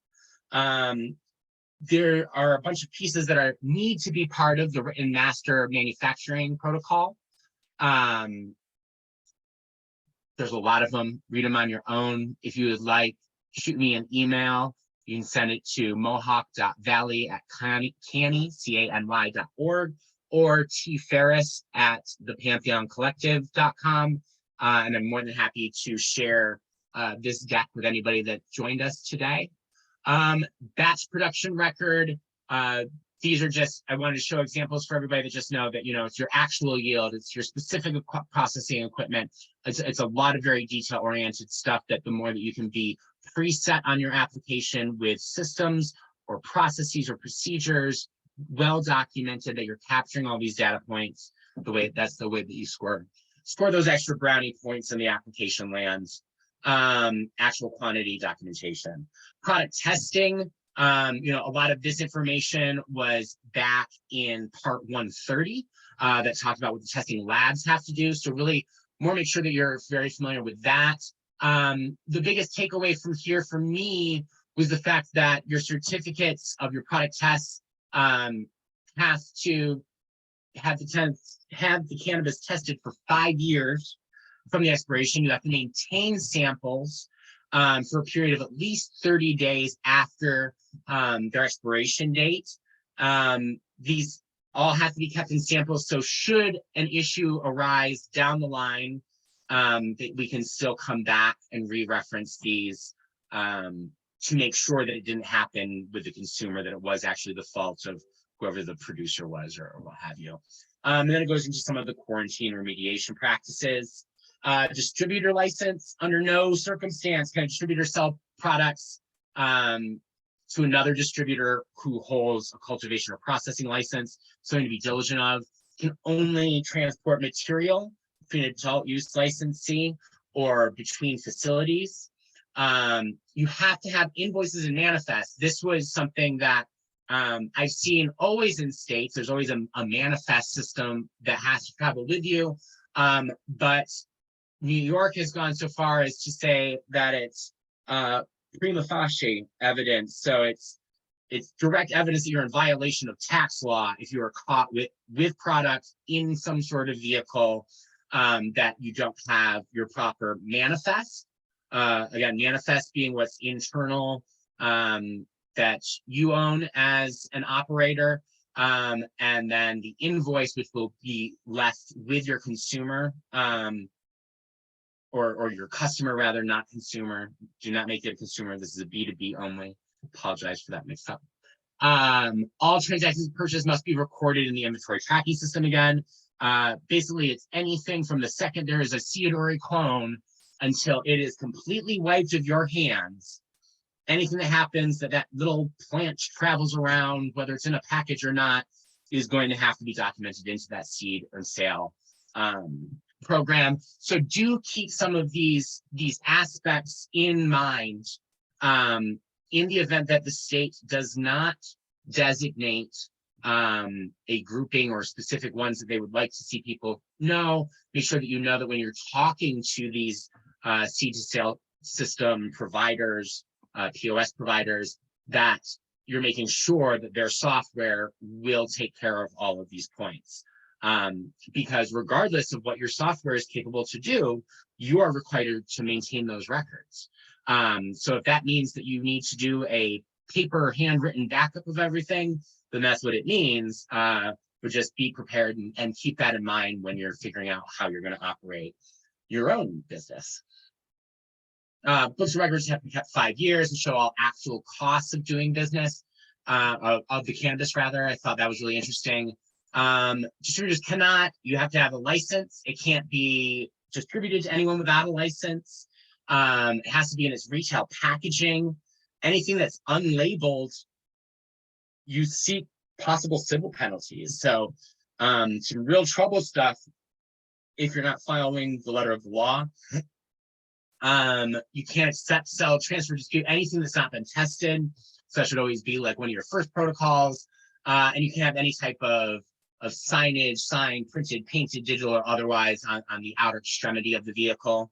There are a bunch of pieces that need to be part of the written master manufacturing protocol. There's a lot of them. Read them on your own. If you would like, shoot me an email. You can send it to mohawk.valley@CANY, CANY.org, or tferris@thepantheoncollective.com. And I'm more than happy to share this deck with anybody that joined us today. Batch production record. These are just, I wanted to show examples for everybody to just know that, it's your actual yield, it's your specific processing equipment. It's a lot of very detail-oriented stuff that the more that you can be preset on your application with systems or processes or procedures, well documented that you're capturing all these data points, that's the way that you score those extra brownie points in the application lands. Actual quantity documentation, product testing. A lot of this information was back in part 130 that talked about what the testing labs have to do. So really make sure that you're very familiar with that. The biggest takeaway from here for me was the fact that your certificates of your product tests have to have the cannabis tested for 5 years from the expiration. You have to maintain samples for a period of at least 30 days after their expiration date. These all have to be kept in samples, so should an issue arise down the line, that we can still come back and re-reference these to make sure that it didn't happen with the consumer, that it was actually the fault of whoever the producer was or what have you. And then it goes into some of the quarantine remediation practices. Distributor license. Under no circumstance can a distributor sell products to another distributor who holds a cultivation or processing license. Something to be diligent of. Can only transport material between adult use licensee or between facilities. You have to have invoices and manifests. This was something that I've seen always in states. There's always a manifest system that has to travel with you. But New York has gone so far as to say that it's prima facie evidence. So it's direct evidence that you're in violation of tax law if you are caught with products in some sort of vehicle that you don't have your proper manifest. Again, manifest being what's internal that you own as an operator, and then the invoice, which will be left with your consumer, or your customer rather, not consumer. Do not make it a consumer. This is a B2B only. Apologize for that mix up. All transactions purchased must be recorded in the inventory tracking system again. Basically, it's anything from the second there is a Ceodori clone until it is completely wiped of your hands. Anything that happens that little plant travels around, whether it's in a package or not, is going to have to be documented into that seed or sale program. So do keep some of these aspects in mind in the event that the state does not designate a grouping or specific ones that they would like to see people know. Make sure that you know that when you're talking to these seed to sale system providers, POS providers, that you're making sure that their software will take care of all of these points. Because regardless of what your software is capable to do, you are required to maintain those records. So if that means that you need to do a paper handwritten backup of everything, then that's what it means. But just be prepared and keep that in mind when you're figuring out how you're going to operate your own business. Books and records have to be kept 5 years and show all actual costs of doing business, of the cannabis rather. I thought that was really interesting. Distributors you have to have a license. It can't be distributed to anyone without a license. It has to be in its retail packaging. Anything that's unlabeled, you seek possible civil penalties. So some real trouble stuff if you're not following the letter of the law. You can't accept, sell, transfer, dispute anything that's not been tested. So that should always be like one of your first protocols. And you can have any type of signage, signed, printed, painted, digital, or otherwise on the outer extremity of the vehicle.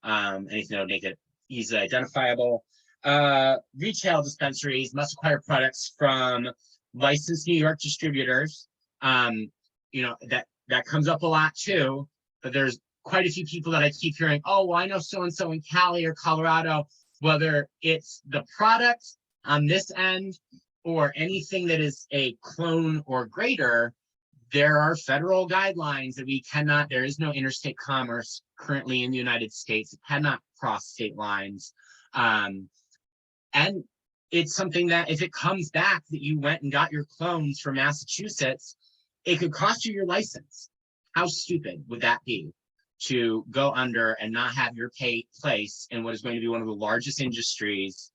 Anything that would make it easily identifiable. Retail dispensaries must acquire products from licensed New York distributors. That comes up a lot too, but there's quite a few people that I keep hearing, oh, well, I know so-and-so in Cali or Colorado, whether it's the product on this end or anything that is a clone or greater, there are federal guidelines that we cannot, there is no interstate commerce currently in the United States. It cannot cross state lines. And it's something that if it comes back that you went and got your clones from Massachusetts, it could cost you your license. How stupid would that be to go under and not have your place in what is going to be one of the largest industries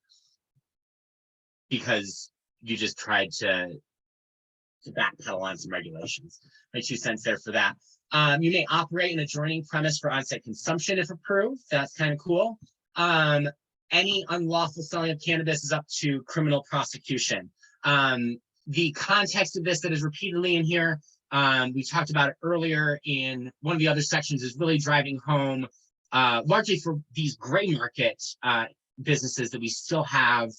because you just tried to backpedal on some regulations. My 2 cents there for that. You may operate an adjoining premise for on-site consumption if approved. That's kind of cool. Any unlawful selling of cannabis is up to criminal prosecution. The context of this that is repeatedly in here, we talked about it earlier in one of the other sections, is really driving home largely for these gray market businesses that we still have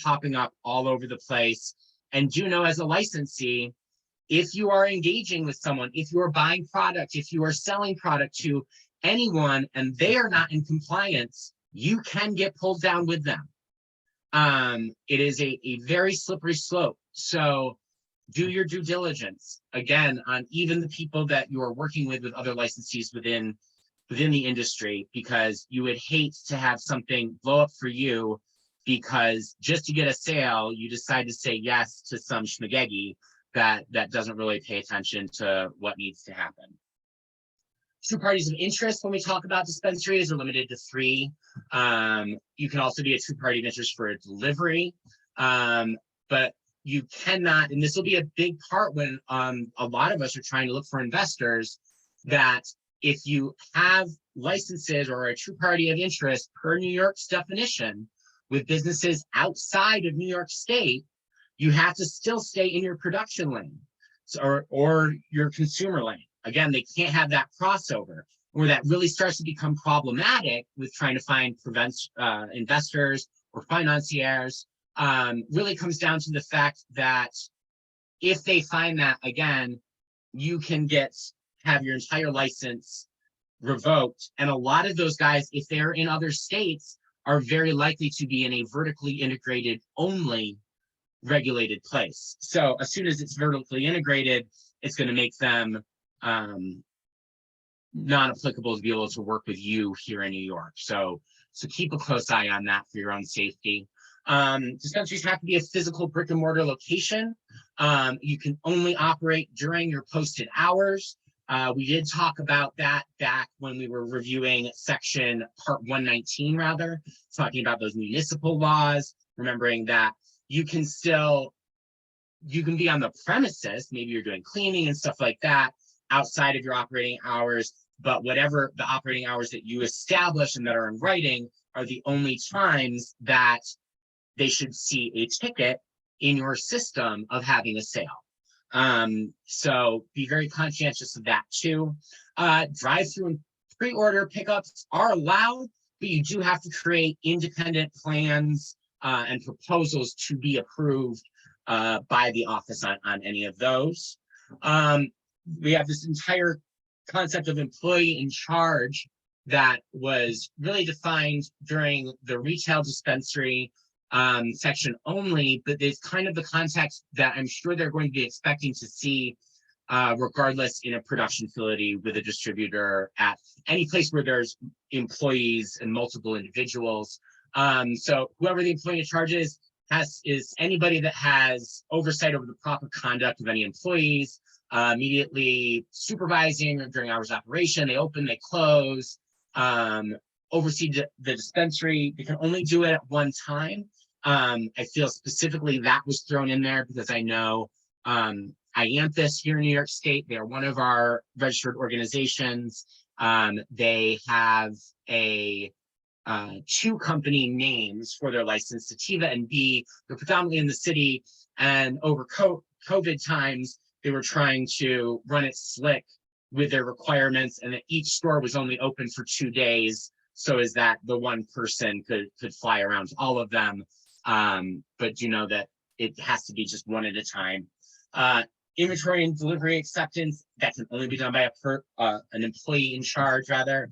popping up all over the place. And do know, as a licensee, if you are engaging with someone, if you are buying product, if you are selling product to anyone and they are not in compliance, you can get pulled down with them. It is a very slippery slope. So do your due diligence, again, on even the people that you are working with other licensees within the industry, because you would hate to have something blow up for you because just to get a sale, you decide to say yes to some schmagegi that doesn't really pay attention to what needs to happen. True parties of interest when we talk about dispensaries are limited to 3. You can also be a true party of interest for a delivery, but you cannot, and this will be a big part when a lot of us are trying to look for investors, that if you have licenses or a true party of interest per New York's definition with businesses outside of New York State, you have to still stay in your production lane or your consumer lane. Again, they can't have that crossover, where that really starts to become problematic with trying to find investors or financiers. Really comes down to the fact that if they find that, again, you can have your entire license revoked. And a lot of those guys, if they're in other states, are very likely to be in a vertically integrated only regulated place. So as soon as it's vertically integrated, it's going to make them non-applicable to be able to work with you here in New York. So keep a close eye on that for your own safety. Dispensaries have to be a physical brick and mortar location. You can only operate during your posted hours. We did talk about that back when we were reviewing section part 119, rather, talking about those municipal laws, remembering that you can be on the premises, maybe you're doing cleaning and stuff like that outside of your operating hours, but whatever the operating hours that you establish and that are in writing are the only times that they should see a ticket in your system of having a sale. So be very conscientious of that too. Drive-through and pre-order pickups are allowed, but you do have to create independent plans and proposals to be approved by the office on any of those. We have this entire concept of employee in charge that was really defined during the retail dispensary section only, but it's kind of the context that I'm sure they're going to be expecting to see regardless in a production facility with a distributor at any place where there's employees and multiple individuals. So whoever the employee in charge is anybody that has oversight over the proper conduct of any employees, immediately supervising or during hours of operation. They open, they close, oversee the dispensary. They can only do it at one time. I feel specifically that was thrown in there because I know IAMPIS here in New York State, they're one of our registered organizations. They have two company names for their license, Sativa and B. They're predominantly in the city, and over COVID times, they were trying to run it slick with their requirements, and that each store was only open for 2 days, so as that the one person could fly around all of them. But you know that it has to be just one at a time. Inventory and delivery acceptance, that can only be done by an employee in charge, rather.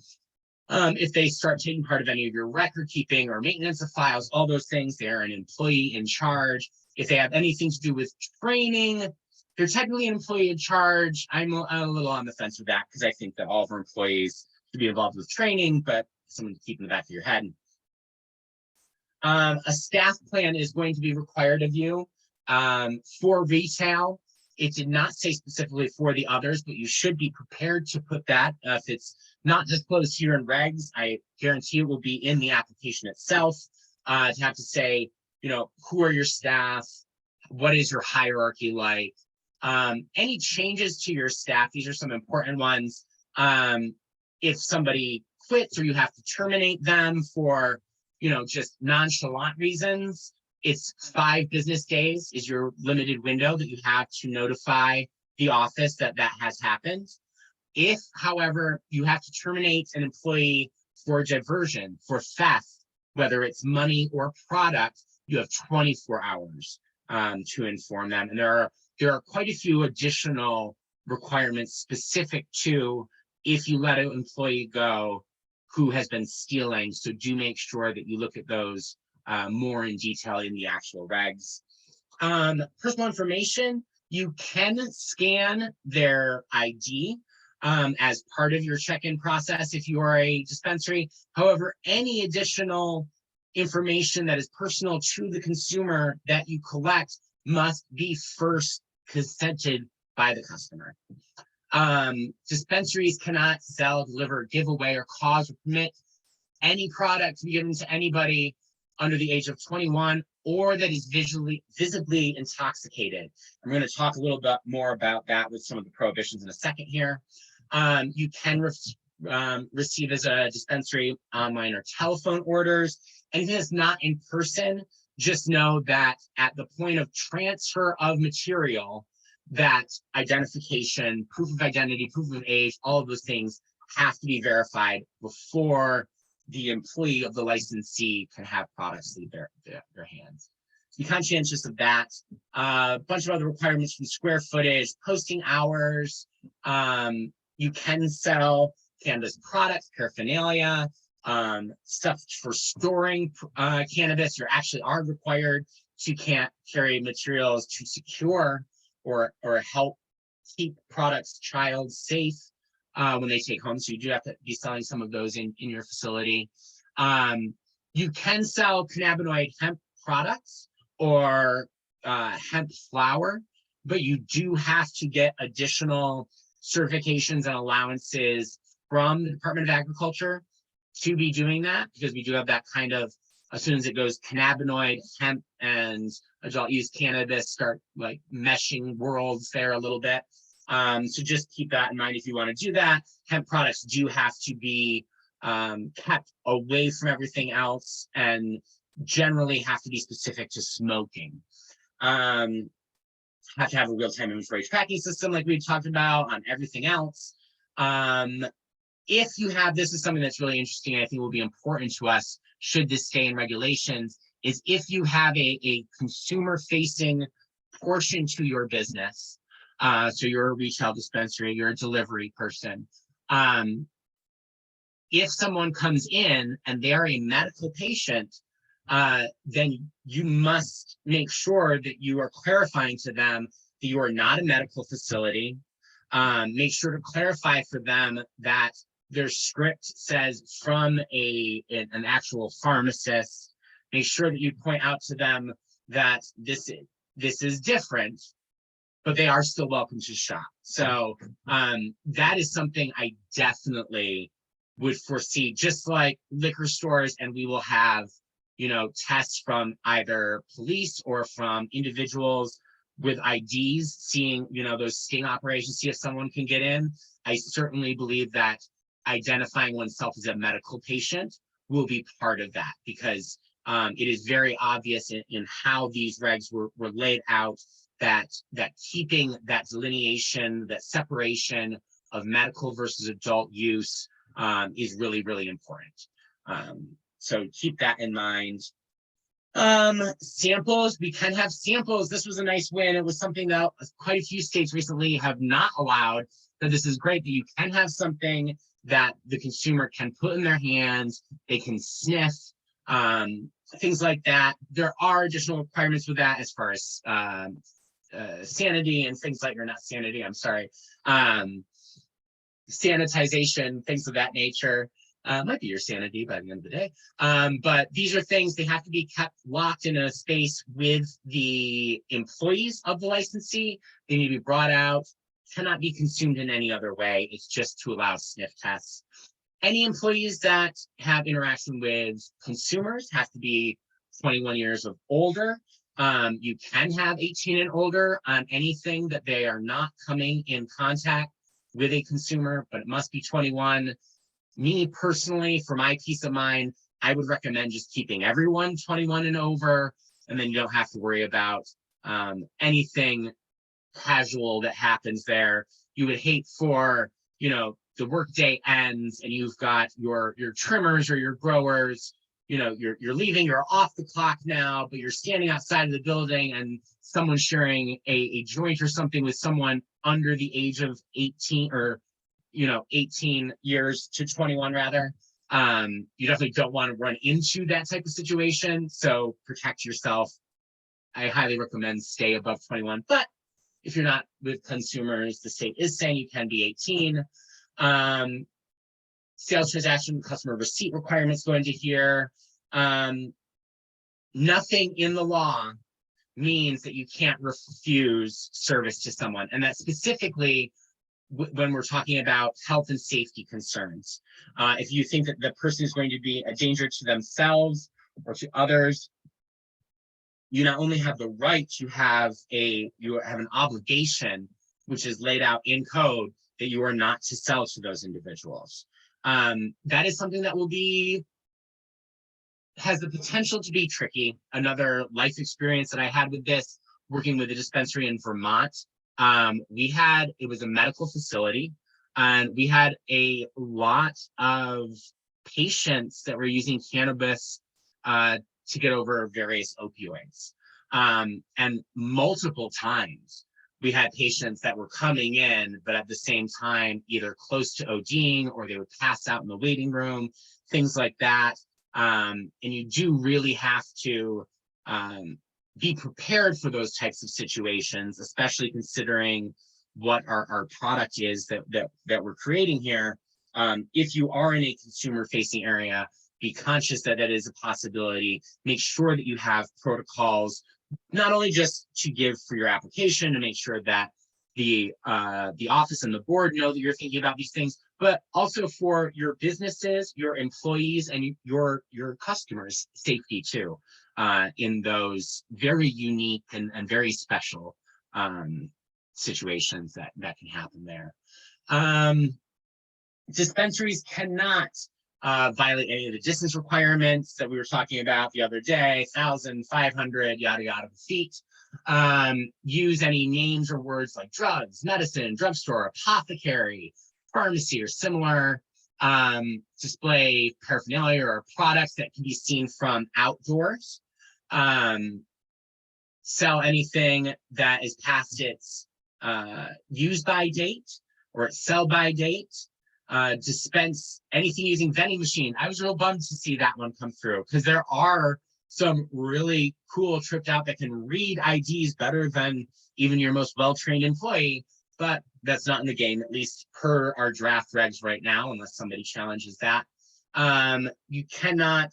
If they start taking part of any of your record keeping or maintenance of files, all those things, they're an employee in charge. If they have anything to do with training, they're technically an employee in charge. I'm a little on the fence with that because I think that all of our employees should be involved with training, but something to keep in the back of your head. A staff plan is going to be required of you for retail. It did not say specifically for the others, but you should be prepared to put that. If it's not disclosed here in regs, I guarantee it will be in the application itself to have to say, you know, who are your staff? What is your hierarchy like? Any changes to your staff, these are some important ones. If somebody quits or you have to terminate them for, just nonchalant reasons, it's 5 business days is your limited window that you have to notify the office that has happened. If, however, you have to terminate an employee for diversion, for theft, whether it's money or product, you have 24 hours to inform them. And there are quite a few additional requirements specific to if you let an employee go who has been stealing. So do make sure that you look at those more in detail in the actual regs. Personal information, you can scan their ID as part of your check-in process if you are a dispensary. However, any additional information that is personal to the consumer that you collect must be first consented by the customer. Dispensaries cannot sell, deliver, give away, or cause or permit any product to be given to anybody under the age of 21 or that is visibly intoxicated. I'm going to talk a little bit more about that with some of the prohibitions in a second here. You can receive as a dispensary online or telephone orders. Anything that's not in person, just know that at the point of transfer of material, that identification, proof of identity, proof of age, all of those things have to be verified before the employee of the licensee can have products leave their hands. Be conscientious of that. A bunch of other requirements from square footage, posting hours. You can sell cannabis products, paraphernalia, stuff for storing cannabis. You actually are required to carry materials to secure or help keep products child safe when they take home. So you do have to be selling some of those in your facility. You can sell cannabinoid hemp products or hemp flower, but you do have to get additional certifications and allowances from the Department of Agriculture to be doing that, because we do have that kind of, as soon as it goes cannabinoid, hemp, and adult use cannabis start like meshing worlds there a little bit. So just keep that in mind if you want to do that. Hemp products do have to be kept away from everything else and generally have to be specific to smoking. Have to have a real-time inventory tracking system like we talked about on everything else. If you have, this is something that's really interesting, and I think will be important to us should this stay in regulations, is if you have a consumer-facing portion to your business, so you're a retail dispensary, you're a delivery person, if someone comes in and they're a medical patient, then you must make sure that you are clarifying to them that you are not a medical facility. Make sure to clarify for them that their script says from an actual pharmacist. Make sure that you point out to them that this is different, but they are still welcome to shop. So that is something I definitely would foresee, just like liquor stores, and we will have, tests from either police or from individuals with IDs, seeing, those sting operations, see if someone can get in. I certainly believe that identifying oneself as a medical patient will be part of that, because it is very obvious in how these regs were laid out that keeping that delineation, that separation of medical versus adult use is really, really important. So keep that in mind. Samples, we can have samples. This was a nice win. It was something that quite a few states recently have not allowed. So this is great that you can have something that the consumer can put in their hands, they can sniff, things like that. There are additional requirements with that as far as sanity and things like, or not sanity, I'm sorry, sanitization, things of that nature. Might be your sanity by the end of the day. But these are things, they have to be kept locked in a space with the employees of the licensee. They need to be brought out, cannot be consumed in any other way. It's just to allow sniff tests. Any employees that have interaction with consumers have to be 21 years or older. You can have 18 and older on anything that they are not coming in contact with a consumer, but it must be 21. Me personally, for my peace of mind, I would recommend just keeping everyone 21 and over, and then you don't have to worry about anything casual that happens there. You would hate for, you know, the workday ends and you've got your trimmers or your growers, you know, you're leaving, you're off the clock now, but you're standing outside of the building and someone's sharing a joint or something with someone under the age of 18, or, you know, 18 years to 21 rather. You definitely don't want to run into that type of situation. So protect yourself. I highly recommend stay above 21, but if you're not with consumers, the state is saying you can be 18. Sales transaction, customer receipt requirements go into here. Nothing in the law means that you can't refuse service to someone. And that specifically when we're talking about health and safety concerns. If you think that the person is going to be a danger to themselves or to others, you not only have the right, you have an obligation, which is laid out in code, that you are not to sell to those individuals. That is something that has the potential to be tricky. Another life experience that I had with this, working with a dispensary in Vermont, it was a medical facility, and we had a lot of patients that were using cannabis to get over various opioids. And multiple times we had patients that were coming in, but at the same time, either close to ODing or they would pass out in the waiting room, things like that. And you do really have to be prepared for those types of situations, especially considering what our product is that we're creating here. If you are in a consumer-facing area, be conscious that that is a possibility. Make sure that you have protocols, not only just to give for your application to make sure that the office and the board know that you're thinking about these things, but also for your businesses, your employees, and your customers' safety too, in those very unique and very special situations that can happen there. Dispensaries cannot violate any of the distance requirements that we were talking about the other day, 1,500 yada yada feet. Use any names or words like drugs, medicine, drugstore, apothecary, pharmacy, or similar. Display paraphernalia or products that can be seen from outdoors. Sell anything that is past its use by date or its sell by date. Dispense anything using vending machine. I was real bummed to see that one come through, because there are some really cool tripped out that can read IDs better than even your most well-trained employee, but that's not in the game, at least per our draft regs right now, unless somebody challenges that. You cannot,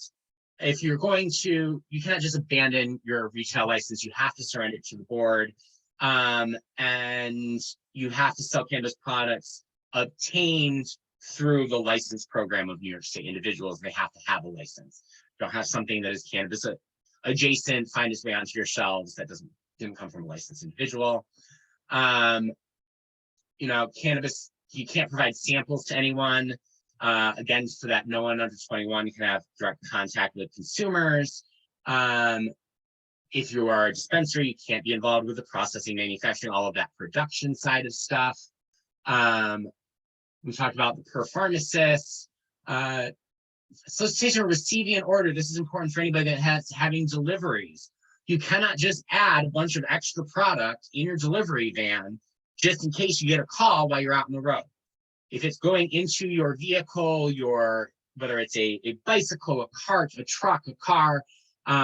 if you're going to, you cannot just abandon your retail license. You have to surrender it to the board, and you have to sell cannabis products obtained through the license program of New York State. Individuals, they have to have a license. Don't have something that is cannabis adjacent find its way onto your shelves that didn't come from a licensed individual. You know, cannabis, you can't provide samples to anyone. Again, so that no one under 21 can have direct contact with consumers. If you are a dispensary, you can't be involved with the processing, manufacturing, all of that production side of stuff. We talked about the per pharmacist. Solicitation or receiving an order. This is important for anybody that has having deliveries. You cannot just add a bunch of extra product in your delivery van just in case you get a call while you're out on the road. If it's going into your vehicle, whether it's a bicycle, a cart, a truck, a car,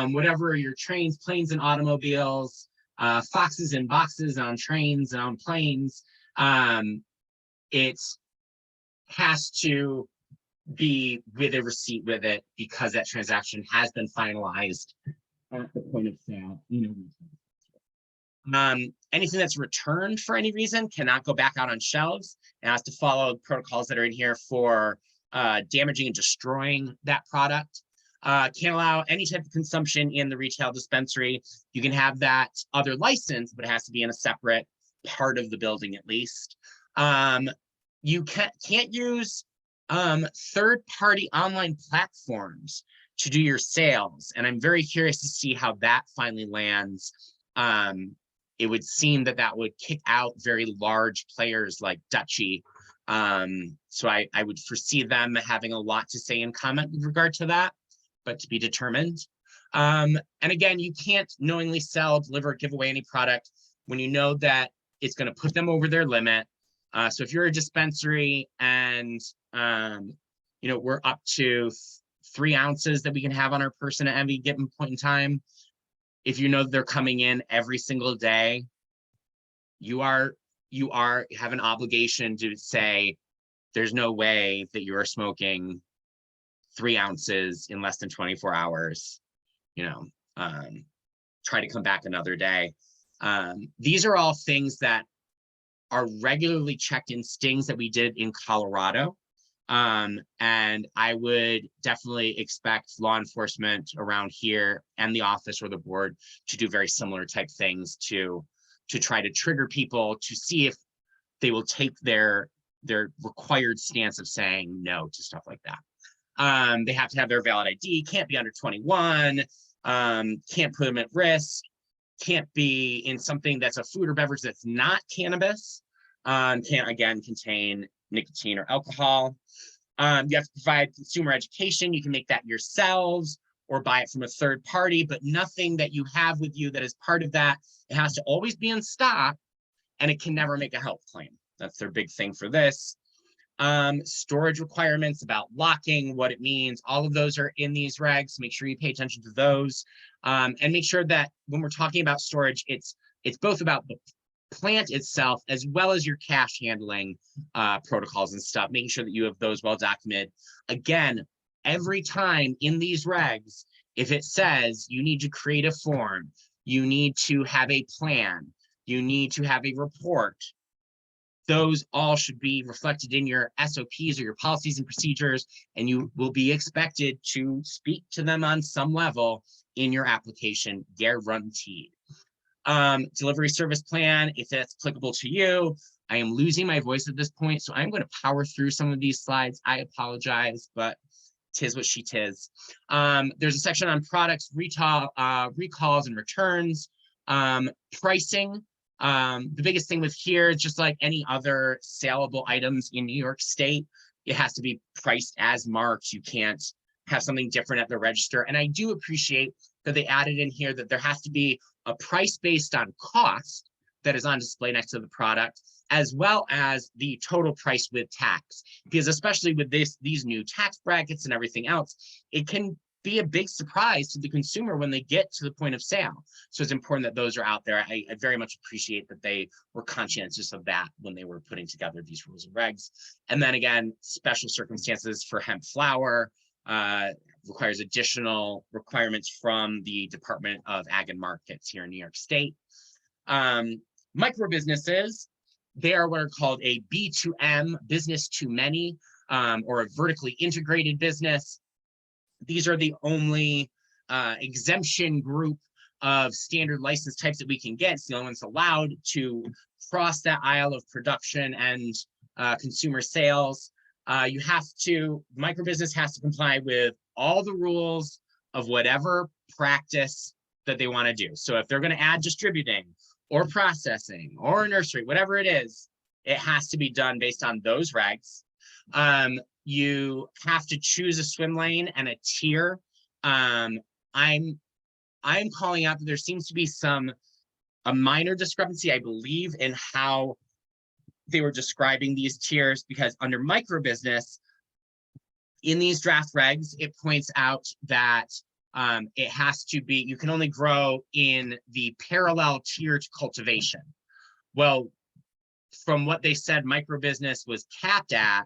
whatever, your trains, planes, and automobiles, foxes and boxes on trains and on planes, it has to be with a receipt with it, because that transaction has been finalized at the point of sale. Anything that's returned for any reason cannot go back out on shelves. It has to follow protocols that are in here for damaging and destroying that product. Can't allow any type of consumption in the retail dispensary. You can have that other license, but it has to be in a separate part of the building at least. You can't use third-party online platforms to do your sales. And I'm very curious to see how that finally lands. It would seem that that would kick out very large players like Dutchy. So I would foresee them having a lot to say in comment with regard to that, but to be determined. And again, you can't knowingly sell, deliver, give away any product when you know that it's going to put them over their limit. So if you're a dispensary and we're up to 3 ounces that we can have on our person at any given point in time, if you know they're coming in every single day, you have an obligation to say there's no way that you are smoking 3 ounces in less than 24 hours. Try to come back another day. These are all things that are regularly checked in stings that we did in Colorado. And I would definitely expect law enforcement around here and the office or the board to do very similar type things to try to trigger people to see if they will take their required stance of saying no to stuff like that. They have to have their valid ID, can't be under 21, can't put them at risk, can't be in something that's a food or beverage that's not cannabis, can't again contain nicotine or alcohol. You have to provide consumer education. You can make that yourselves or buy it from a third party, but nothing that you have with you that is part of that. It has to always be in stock, and it can never make a health claim. That's their big thing for this. Storage requirements about locking, what it means, all of those are in these regs. Make sure you pay attention to those, and make sure that when we're talking about storage, it's both about the plant itself as well as your cash handling protocols and stuff, making sure that you have those well documented. Again, every time in these regs, if it says you need to create a form, you need to have a plan, you need to have a report, those all should be reflected in your SOPs or your policies and procedures, and you will be expected to speak to them on some level in your application, guaranteed. Delivery service plan, if that's applicable to you. I am losing my voice at this point, so I'm going to power through some of these slides. I apologize, but tis what she tis. There's a section on products, recalls and returns, pricing. The biggest thing with here is just like any other saleable items in New York State, it has to be priced as marked. You can't have something different at the register. And I do appreciate that they added in here that there has to be a price based on cost that is on display next to the product, as well as the total price with tax. Because especially with these new tax brackets and everything else, it can be a big surprise to the consumer when they get to the point of sale. So it's important that those are out there. I very much appreciate that they were conscientious of that when they were putting together these rules and regs. And then again, special circumstances for hemp flower, requires additional requirements from the Department of Ag and Markets here in New York State. Micro businesses, they are what are called a B2M, business to many, or a vertically integrated business. These are the only exemption group of standard license types that we can get. It's the only ones allowed to cross that aisle of production and consumer sales. Micro business has to comply with all the rules of whatever practice that they want to do. So if they're going to add distributing or processing or a nursery, whatever it is, it has to be done based on those regs. You have to choose a swim lane and a tier. I'm calling out that there seems to be a minor discrepancy, I believe, in how they were describing these tiers, because under micro business, in these draft regs, it points out that it has to be, you can only grow in the parallel tier to cultivation. Well, from what they said micro business was capped at,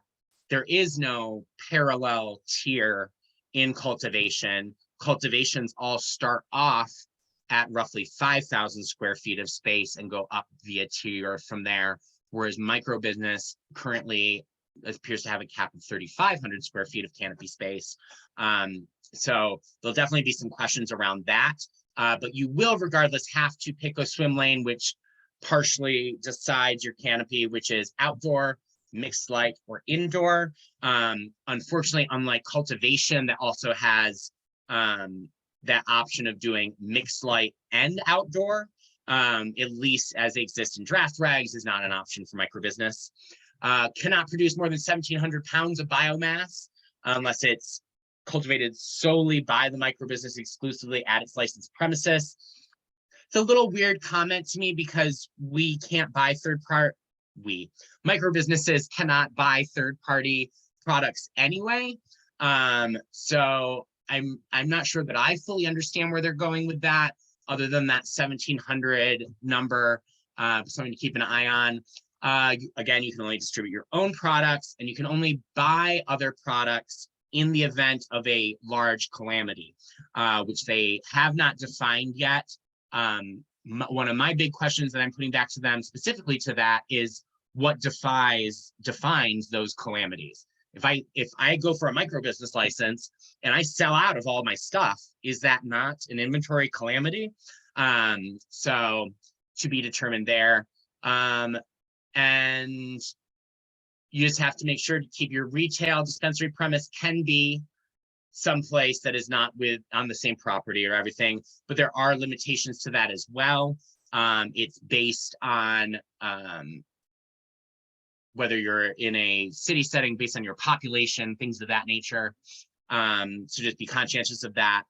there is no parallel tier in cultivation. Cultivations all start off at roughly 5,000 square feet of space and go up via tier from there. Whereas micro business currently appears to have a cap of 3,500 square feet of canopy space. So there'll definitely be some questions around that. But you will regardless have to pick a swim lane, which partially decides your canopy, which is outdoor, mixed light, or indoor. Unfortunately, unlike cultivation, that also has that option of doing mixed light and outdoor, at least as they exist in draft regs, is not an option for microbusiness. Cannot produce more than 1,700 pounds of biomass unless it's cultivated solely by the microbusiness exclusively at its licensed premises. It's a little weird comment to me because we can't buy microbusinesses cannot buy third-party products anyway. So I'm not sure that I fully understand where they're going with that, other than that 1,700 number, something to keep an eye on. Again, you can only distribute your own products, and you can only buy other products in the event of a large calamity, which they have not defined yet. One of my big questions that I'm putting back to them specifically to that is what defines those calamities. If I go for a microbusiness license and I sell out of all my stuff, is that not an inventory calamity? So to be determined there. And you just have to make sure to keep your retail dispensary premise can be someplace that is not on the same property or everything, but there are limitations to that as well. It's based on whether you're in a city setting, based on your population, things of that nature. So just be conscientious of that.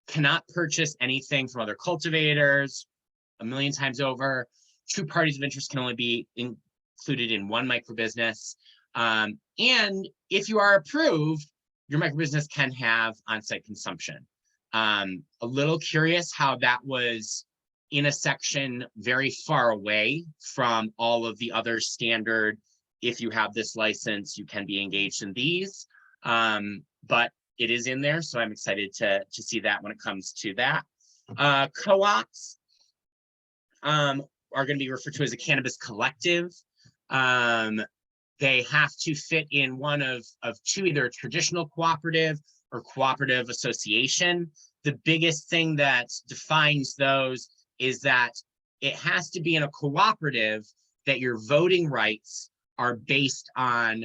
Cannot purchase anything from other cultivators a million times over. Two parties of interest can only be included in one microbusiness. And if you are approved, your microbusiness can have on-site consumption. A little curious how that was in a section very far away from all of the other standard, if you have this license, you can be engaged in these. But it is in there, so I'm excited to see that when it comes to that. Co-ops are going to be referred to as a cannabis collective. They have to fit in one of two, either a traditional cooperative or cooperative association. The biggest thing that defines those is that it has to be in a cooperative that your voting rights are based on,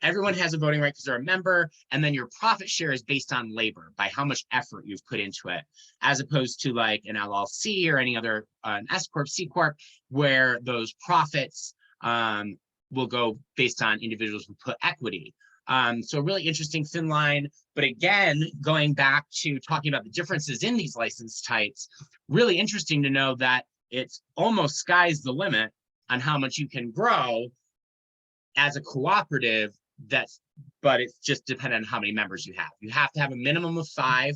everyone has a voting right because they're a member, and then your profit share is based on labor, by how much effort you've put into it, as opposed to like an LLC or any other an S Corp, C Corp, where those profits will go based on individuals who put equity. So really interesting thin line. But again, going back to talking about the differences in these license types, really interesting to know that it's almost sky's the limit on how much you can grow as a cooperative. But it's just dependent on how many members you have. You have to have a minimum of 5,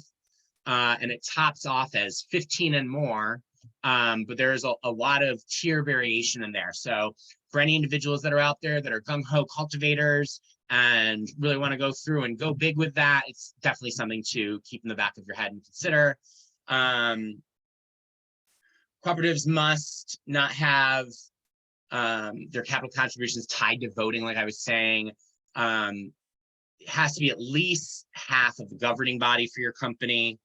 and it tops off as 15 and more. But there is a lot of tier variation in there. So for any individuals that are out there that are gung-ho cultivators and really want to go through and go big with that, it's definitely something to keep in the back of your head and consider. Cooperatives must not have their capital contributions tied to voting, like I was saying. It has to be at least half of the governing body for your company,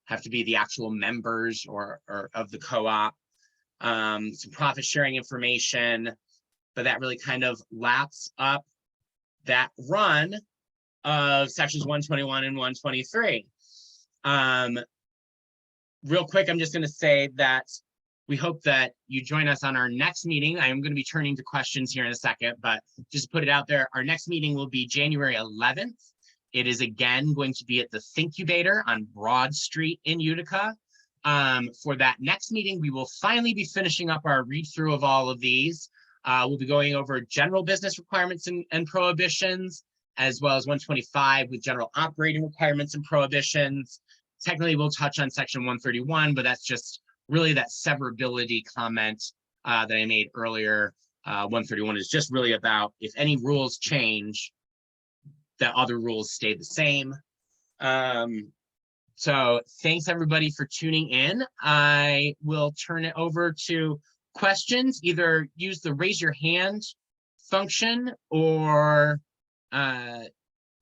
have to be the actual members or of the co-op. Some profit sharing information, but that really kind of laps up that run of sections 121 and 123. Real quick, I'm just going to say that we hope that you join us on our next meeting. I am going to be turning to questions here in a second, but just put it out there. Our next meeting will be January 11th. It is again going to be at the Thinkubator on Broad Street in Utica. For that next meeting, we will finally be finishing up our read through of all of these. We'll be going over general business requirements and prohibitions, as well as 125 with general operating requirements and prohibitions. Technically, we'll touch on section 131, but that's just really that severability comment that I made earlier. 131 is just really about if any rules change, that other rules stay the same. So thanks everybody for tuning in. I will turn it over to questions, either use the raise your hand function or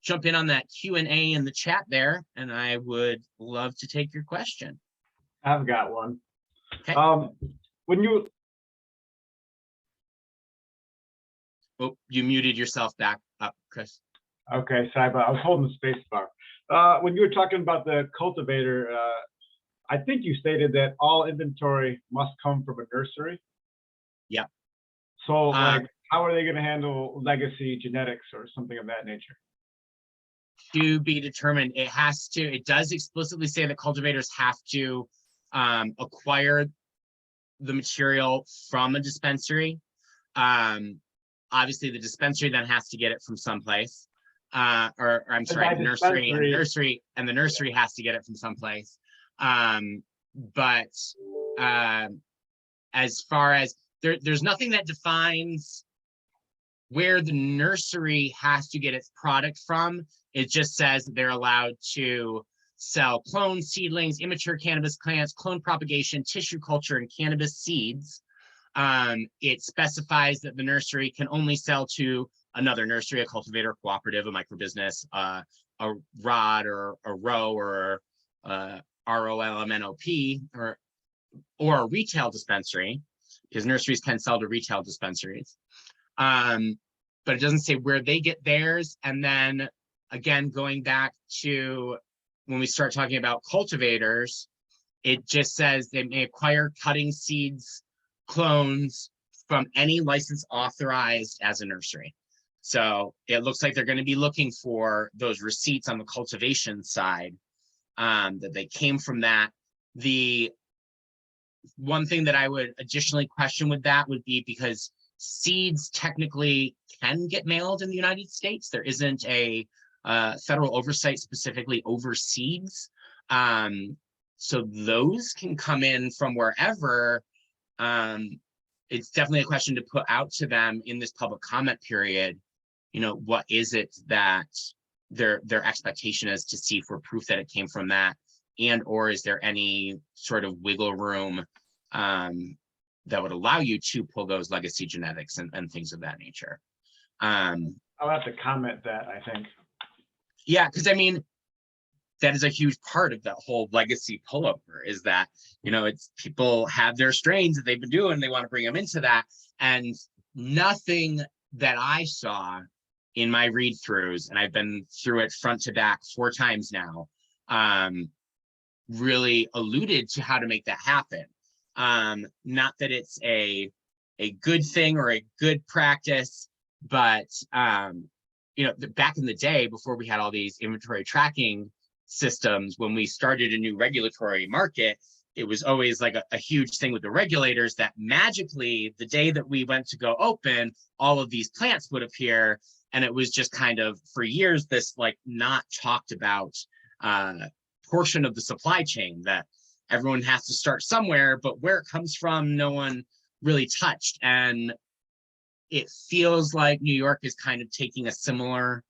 jump in on that Q&A in the chat there, and I would love to take your question. I've got one. Okay. When you, Oh, you muted yourself back up, Chris. okay, sorry, but I was holding the space bar. When you were talking about the cultivator, I think you stated that all inventory must come from a nursery. Yeah. So like, how are they going to handle legacy genetics or something of that nature? To be determined. It does explicitly say that cultivators have to acquire the material from a dispensary. Obviously the dispensary then has to get it from someplace. Or I'm sorry, the nursery and the nursery has to get it from someplace. But as far as there's nothing that defines where the nursery has to get its product from. It just says that they're allowed to sell clone seedlings, immature cannabis plants, clone propagation, tissue culture, and cannabis seeds. It specifies that the nursery can only sell to another nursery, a cultivator, cooperative, a microbusiness, a ROD or a RO or ROLMNOP or a retail dispensary, because nurseries can sell to retail dispensaries. But it doesn't say where they get theirs. And then again, going back to when we start talking about cultivators, it just says they may acquire cutting seeds, clones from any license authorized as a nursery. So it looks like they're going to be looking for those receipts on the cultivation side, that they came from that. The one thing that I would additionally question with that would be because seeds technically can get mailed in the United States. There isn't a federal oversight specifically over seeds. So those can come in from wherever. It's definitely a question to put out to them in this public comment period. You know, what is it that their expectation is to see for proof that it came from that, and or is there any sort of wiggle room that would allow you to pull those legacy genetics and things of that nature. I'll have to comment that, I think. Yeah, because I mean, that is a huge part of that whole legacy pullover, is that, you know, it's people have their strains that they've been doing, they want to bring them into that. And nothing that I saw in my read throughs, and I've been through it front to back 4 times now, really alluded to how to make that happen. Not that it's a good thing or a good practice, but you know, back in the day, before we had all these inventory tracking systems, when we started a new regulatory market, it was always like a huge thing with the regulators that magically the day that we went to go open, all of these plants would appear. And it was just kind of for years, this like not talked about portion of the supply chain that everyone has to start somewhere, but where it comes from, no one really touched. And it feels like New York is kind of taking a similar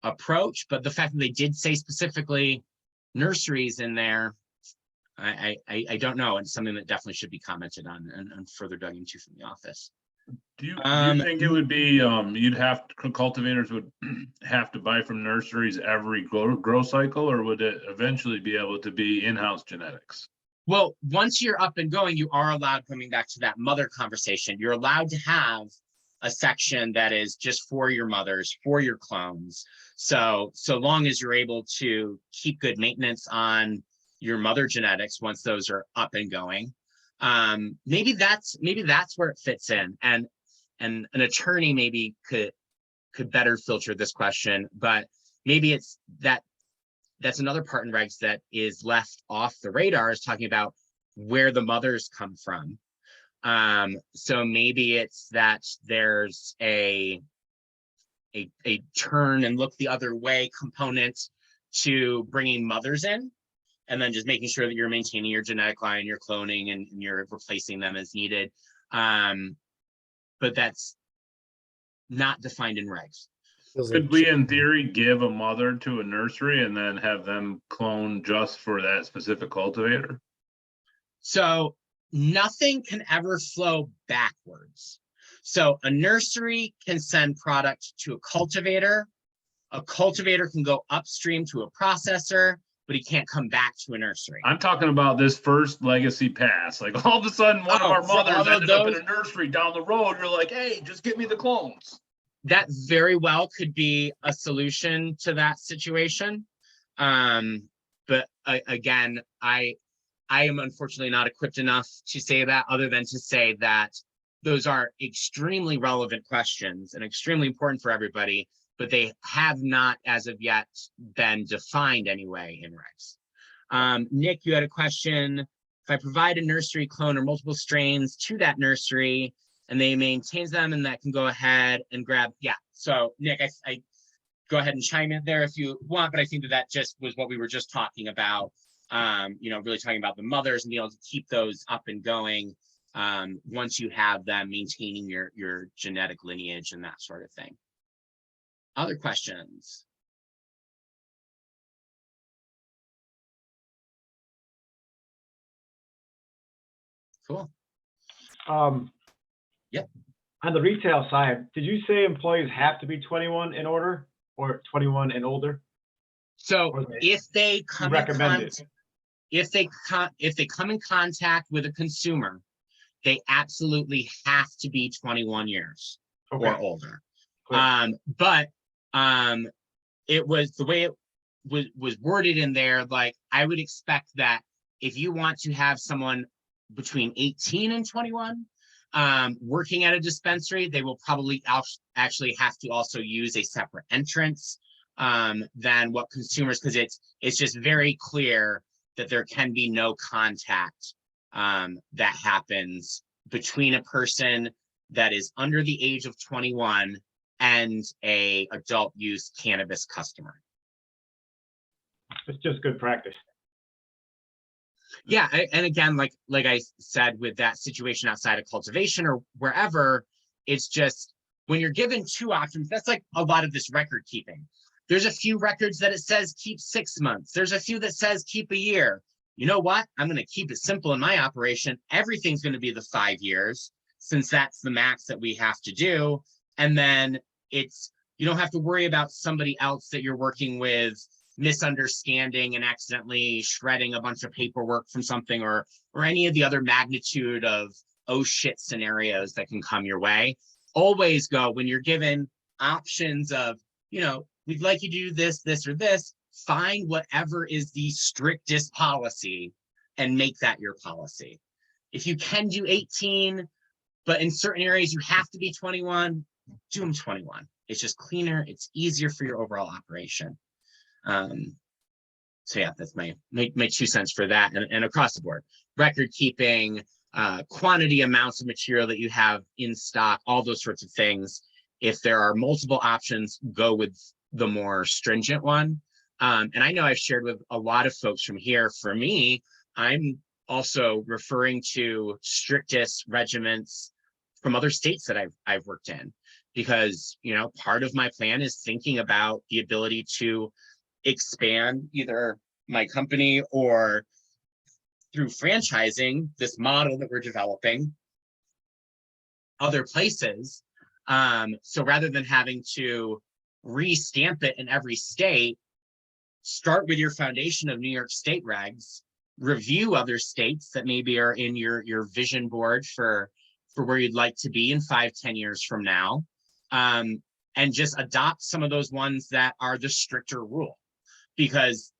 approach, but the fact that they did say specifically nurseries in there, I don't know. It's something that definitely should be commented on and further dug into from the office. Do you think it would be, cultivators would have to buy from nurseries every grow cycle, or would it eventually be able to be in-house genetics? Well, once you're up and going, you are allowed, coming back to that mother conversation, you're allowed to have a section that is just for your mothers, for your clones. So long as you're able to keep good maintenance on your mother genetics, once those are up and going, maybe that's where it fits in. And an attorney maybe could better filter this question, but maybe it's that's another part in regs that is left off the radar, is talking about where the mothers come from. So maybe it's that there's a turn and look the other way component to bringing mothers in, and then just making sure that you're maintaining your genetic line, you're cloning, and you're replacing them as needed. But that's not defined in regs. Could we, in theory, give a mother to a nursery and then have them clone just for that specific cultivator? So nothing can ever flow backwards. So a nursery can send product to a cultivator can go upstream to a processor, but he can't come back to a nursery. I'm talking about this first legacy pass. Like all of a sudden, one of our for all mothers of ended up in those- a nursery down the road. You're like, hey, just give me the clones. That very well could be a solution to that situation. But again, I am unfortunately not equipped enough to say that, other than to say that those are extremely relevant questions and extremely important for everybody, but they have not as of yet been defined anyway in regs. Nick, you had a question. If I provide a nursery clone or multiple strains to that nursery and they maintains them, and that can go ahead and grab, yeah. So Nick, I go ahead and chime in there if you want, but I think that just was what we were just talking about. Really talking about the mothers and being able to keep those up and going once you have them, maintaining your genetic lineage and that sort of thing. Other questions? Cool. Yep. On the retail side, did you say employees have to be 21 and older or 21 and older? So if they come if they come in contact with a consumer, they absolutely have to be 21 years or older. But it was the way it was worded in there. Like, I would expect that if you want to have someone between 18 and 21 working at a dispensary, they will probably actually have to also use a separate entrance than what consumers, because it's just very clear that there can be no contact that happens between a person that is under the age of 21 and a adult use cannabis customer. It's just good practice. Yeah, and again, like I said, with that situation outside of cultivation or wherever, it's just when you're given two options, that's like a lot of this record keeping. There's a few records that it says keep 6 months. There's a few that says keep a year. You know what? I'm going to keep it simple in my operation. Everything's going to be the 5 years, since that's the max that we have to do. And then you don't have to worry about somebody else that you're working with misunderstanding and accidentally shredding a bunch of paperwork from something, or any of the other magnitude of oh shit scenarios that can come your way. Always go, when you're given options of, we'd like you to do this, this, or this, find whatever is the strictest policy and make that your policy. If you can do 18, but in certain areas you have to be 21, do them 21. It's just cleaner. It's easier for your overall operation. So yeah, that's my 2 cents for that. And across the board, record keeping, quantity amounts of material that you have in stock, all those sorts of things. If there are multiple options, go with the more stringent one. And I know I've shared with a lot of folks from here. For me, I'm also referring to strictest regiments from other states that I've worked in, because, part of my plan is thinking about the ability to expand either my company or through franchising this model that we're developing other places. So rather than having to re-stamp it in every state, start with your foundation of New York State regs, review other states that maybe are in your vision board for where you'd like to be in 5-10 years from now, and just adopt some of those ones that are the stricter rule, because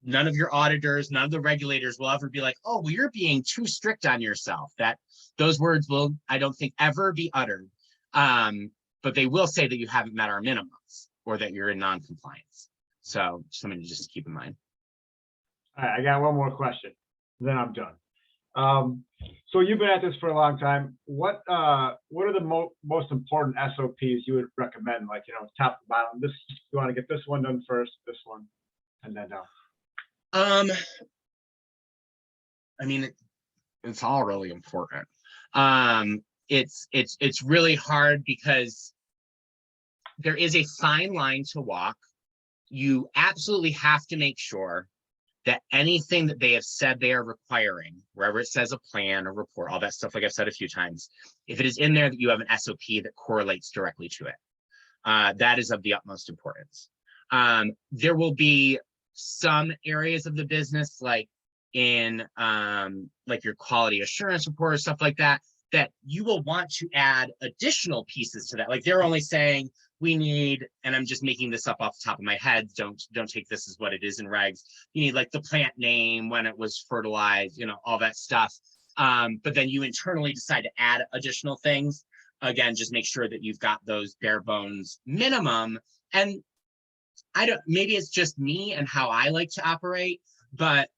none of your auditors, none of the regulators will ever be like, oh, well, you're being too strict on yourself. Those words will, I don't think, ever be uttered. But they will say that you haven't met our minimums or that you're in non-compliance. So something to just keep in mind. All right, I got one more question, then I'm done. So you've been at this for a long time. What are the most important SOPs you would recommend? Like, top to bottom. This, you want to get this one done first, this one, and then down. I mean, it's all really important. It's really hard because there is a fine line to walk. You absolutely have to make sure that anything that they have said they are requiring, wherever it says a plan or report, all that stuff, like I've said a few times, if it is in there that you have an SOP that correlates directly to it, that is of the utmost importance. There will be some areas of the business, like in like your quality assurance report or stuff like that, that you will want to add additional pieces to that. Like they're only saying we need, and I'm just making this up off the top of my head, don't take this as what it is in regs. You need like the plant name, when it was fertilized, all that stuff. But then you internally decide to add additional things. Again, just make sure that you've got those bare bones minimum. And maybe it's just me and how I like to operate, but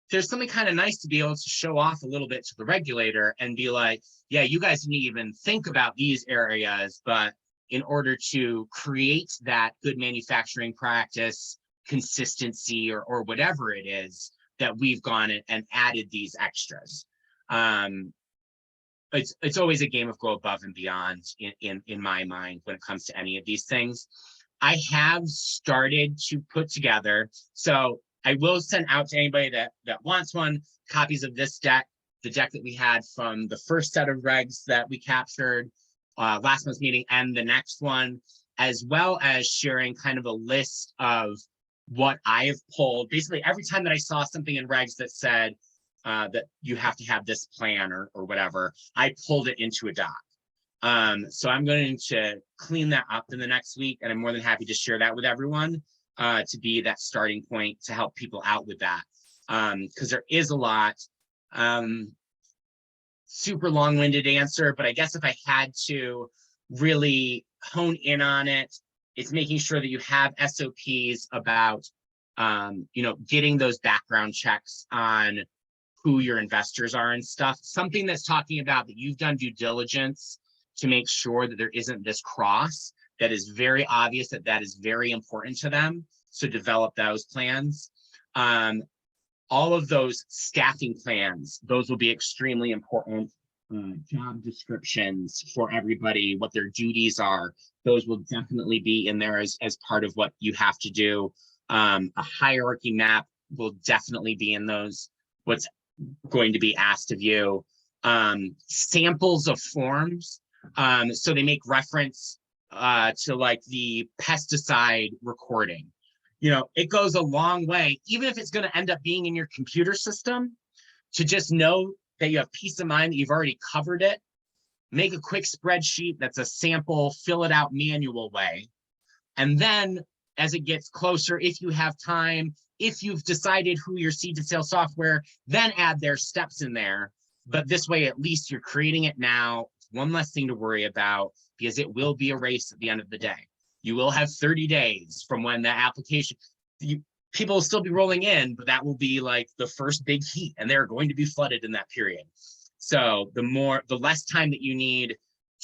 there's something kind of nice to be able to show off a little bit to the regulator and be like, yeah, you guys didn't even think about these areas, but in order to create that good manufacturing practice, consistency, or whatever it is, that we've gone and added these extras. It's always a game of go above and beyond in my mind when it comes to any of these things. I have started to put together, so I will send out to anybody that wants one, copies of this deck, the deck that we had from the first set of regs that we captured last month's meeting, and the next one, as well as sharing kind of a list of what I have pulled. Basically, every time that I saw something in regs that said that you have to have this plan or whatever, I pulled it into a doc. So I'm going to clean that up in the next week, and I'm more than happy to share that with everyone to be that starting point to help people out with that. Because there is a lot. Super long-winded answer, but I guess if I had to really hone in on it, it's making sure that you have SOPs about, getting those background checks on who your investors are and stuff. Something that's talking about that you've done due diligence to make sure that there isn't this cross that is very obvious that is very important to them. So develop those plans. All of those staffing plans, those will be extremely important. Job descriptions for everybody, what their duties are, those will definitely be in there as part of what you have to do. A hierarchy map will definitely be in those, what's going to be asked of you. Samples of forms, so they make reference to like the pesticide recording. It goes a long way, even if it's going to end up being in your computer system, to just know that you have peace of mind that you've already covered it. Make a quick spreadsheet that's a sample, fill it out manual way. And then as it gets closer, if you have time, if you've decided who your seed to sale software, then add their steps in there. But this way, at least you're creating it now. It's one less thing to worry about, because it will be a race at the end of the day. You will have 30 days from when that application, people will still be rolling in, but that will be like the first big heat, and they're going to be flooded in that period. So the less time that you need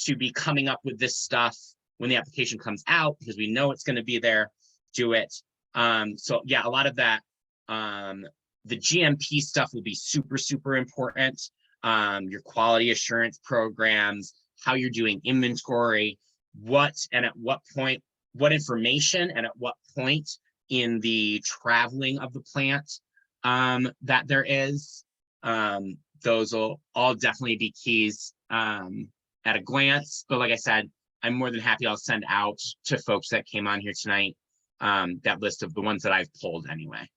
to be coming up with this stuff when the application comes out, because we know it's going to be there, do it. So yeah, a lot of that, the GMP stuff will be super, super important. Your quality assurance programs, how you're doing inventory, what and at what point, what information and at what point in the traveling of the plant that there is. Those will all definitely be keys at a glance. But like I said, I'm more than happy. I'll send out to folks that came on here tonight that list of the ones that I've pulled anyway,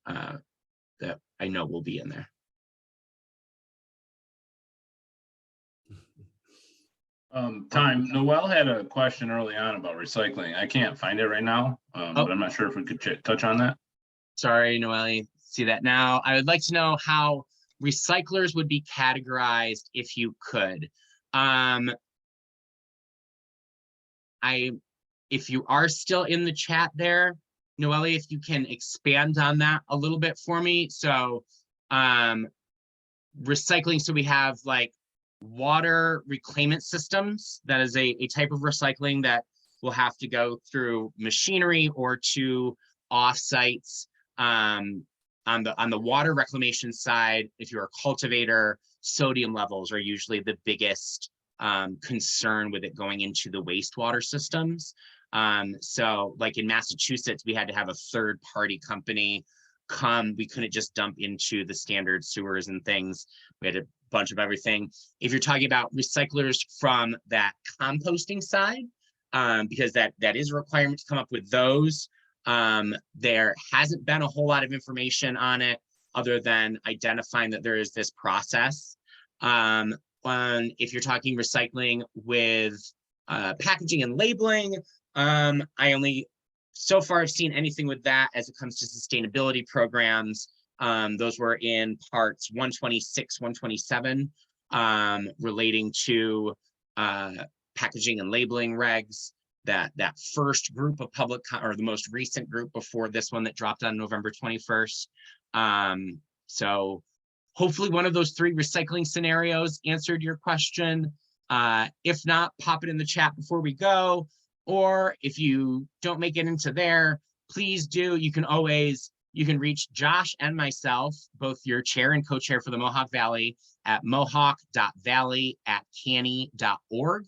that I know will be in there. Noel had a question early on about recycling. I can't find it right now, but I'm not sure if we could touch on that. Sorry, Noelle, see that now. I would like to know how recyclers would be categorized if you could. If you are still in the chat there, Noelle, if you can expand on that a little bit for me. So recycling, so we have like water reclaimment systems. That is a type of recycling that will have to go through machinery or to offsites. On the water reclamation side, if you're a cultivator, sodium levels are usually the biggest concern with it going into the wastewater systems. So like in Massachusetts, we had to have a third-party company we couldn't just dump into the standard sewers and things. We had a bunch of everything. If you're talking about recyclers from that composting side, because that is a requirement to come up with those, there hasn't been a whole lot of information on it other than identifying that there is this process. If you're talking recycling with packaging and labeling, I only so far I've seen anything with that as it comes to sustainability programs. Those were in parts 126, 127, relating to packaging and labeling regs. That first group of or the most recent group before this one that dropped on November 21st. So hopefully one of those 3 recycling scenarios answered your question. If not, pop it in the chat before we go. Or if you don't make it into there, please do. You can reach Josh and myself, both your chair and co-chair for the Mohawk Valley, at mohawk.valley@cany.org.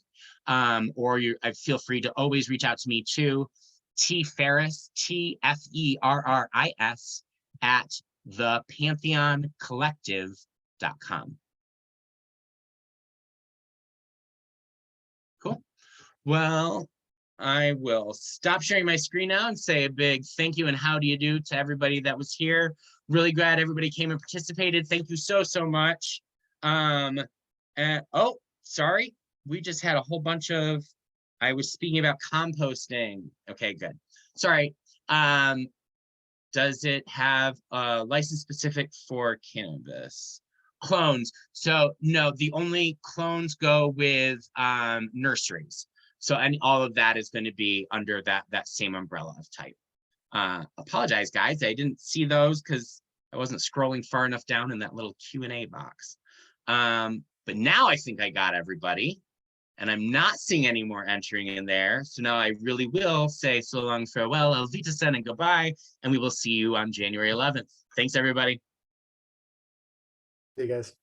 Or feel free to always reach out to me too, T Ferris, TFERRIS, at thepantheoncollective.com. Cool. Well, I will stop sharing my screen now and say a big thank you and how do you do to everybody that was here. Really glad everybody came and participated. Thank you so much. Oh, sorry. We just had a whole bunch of, I was speaking about composting. Okay, good. Sorry. Does it have a license specific for cannabis? Clones. So no, the only clones go with nurseries. So all of that is going to be under that same umbrella of type. Apologize, guys. I didn't see those because I wasn't scrolling far enough down in that little Q&A box. But now I think I got everybody. And I'm not seeing any more entering in there. So now I really will say so long, farewell, Auf Wiedersehen, and goodbye. And we will see you on January 11th. Thanks, everybody. Hey, guys.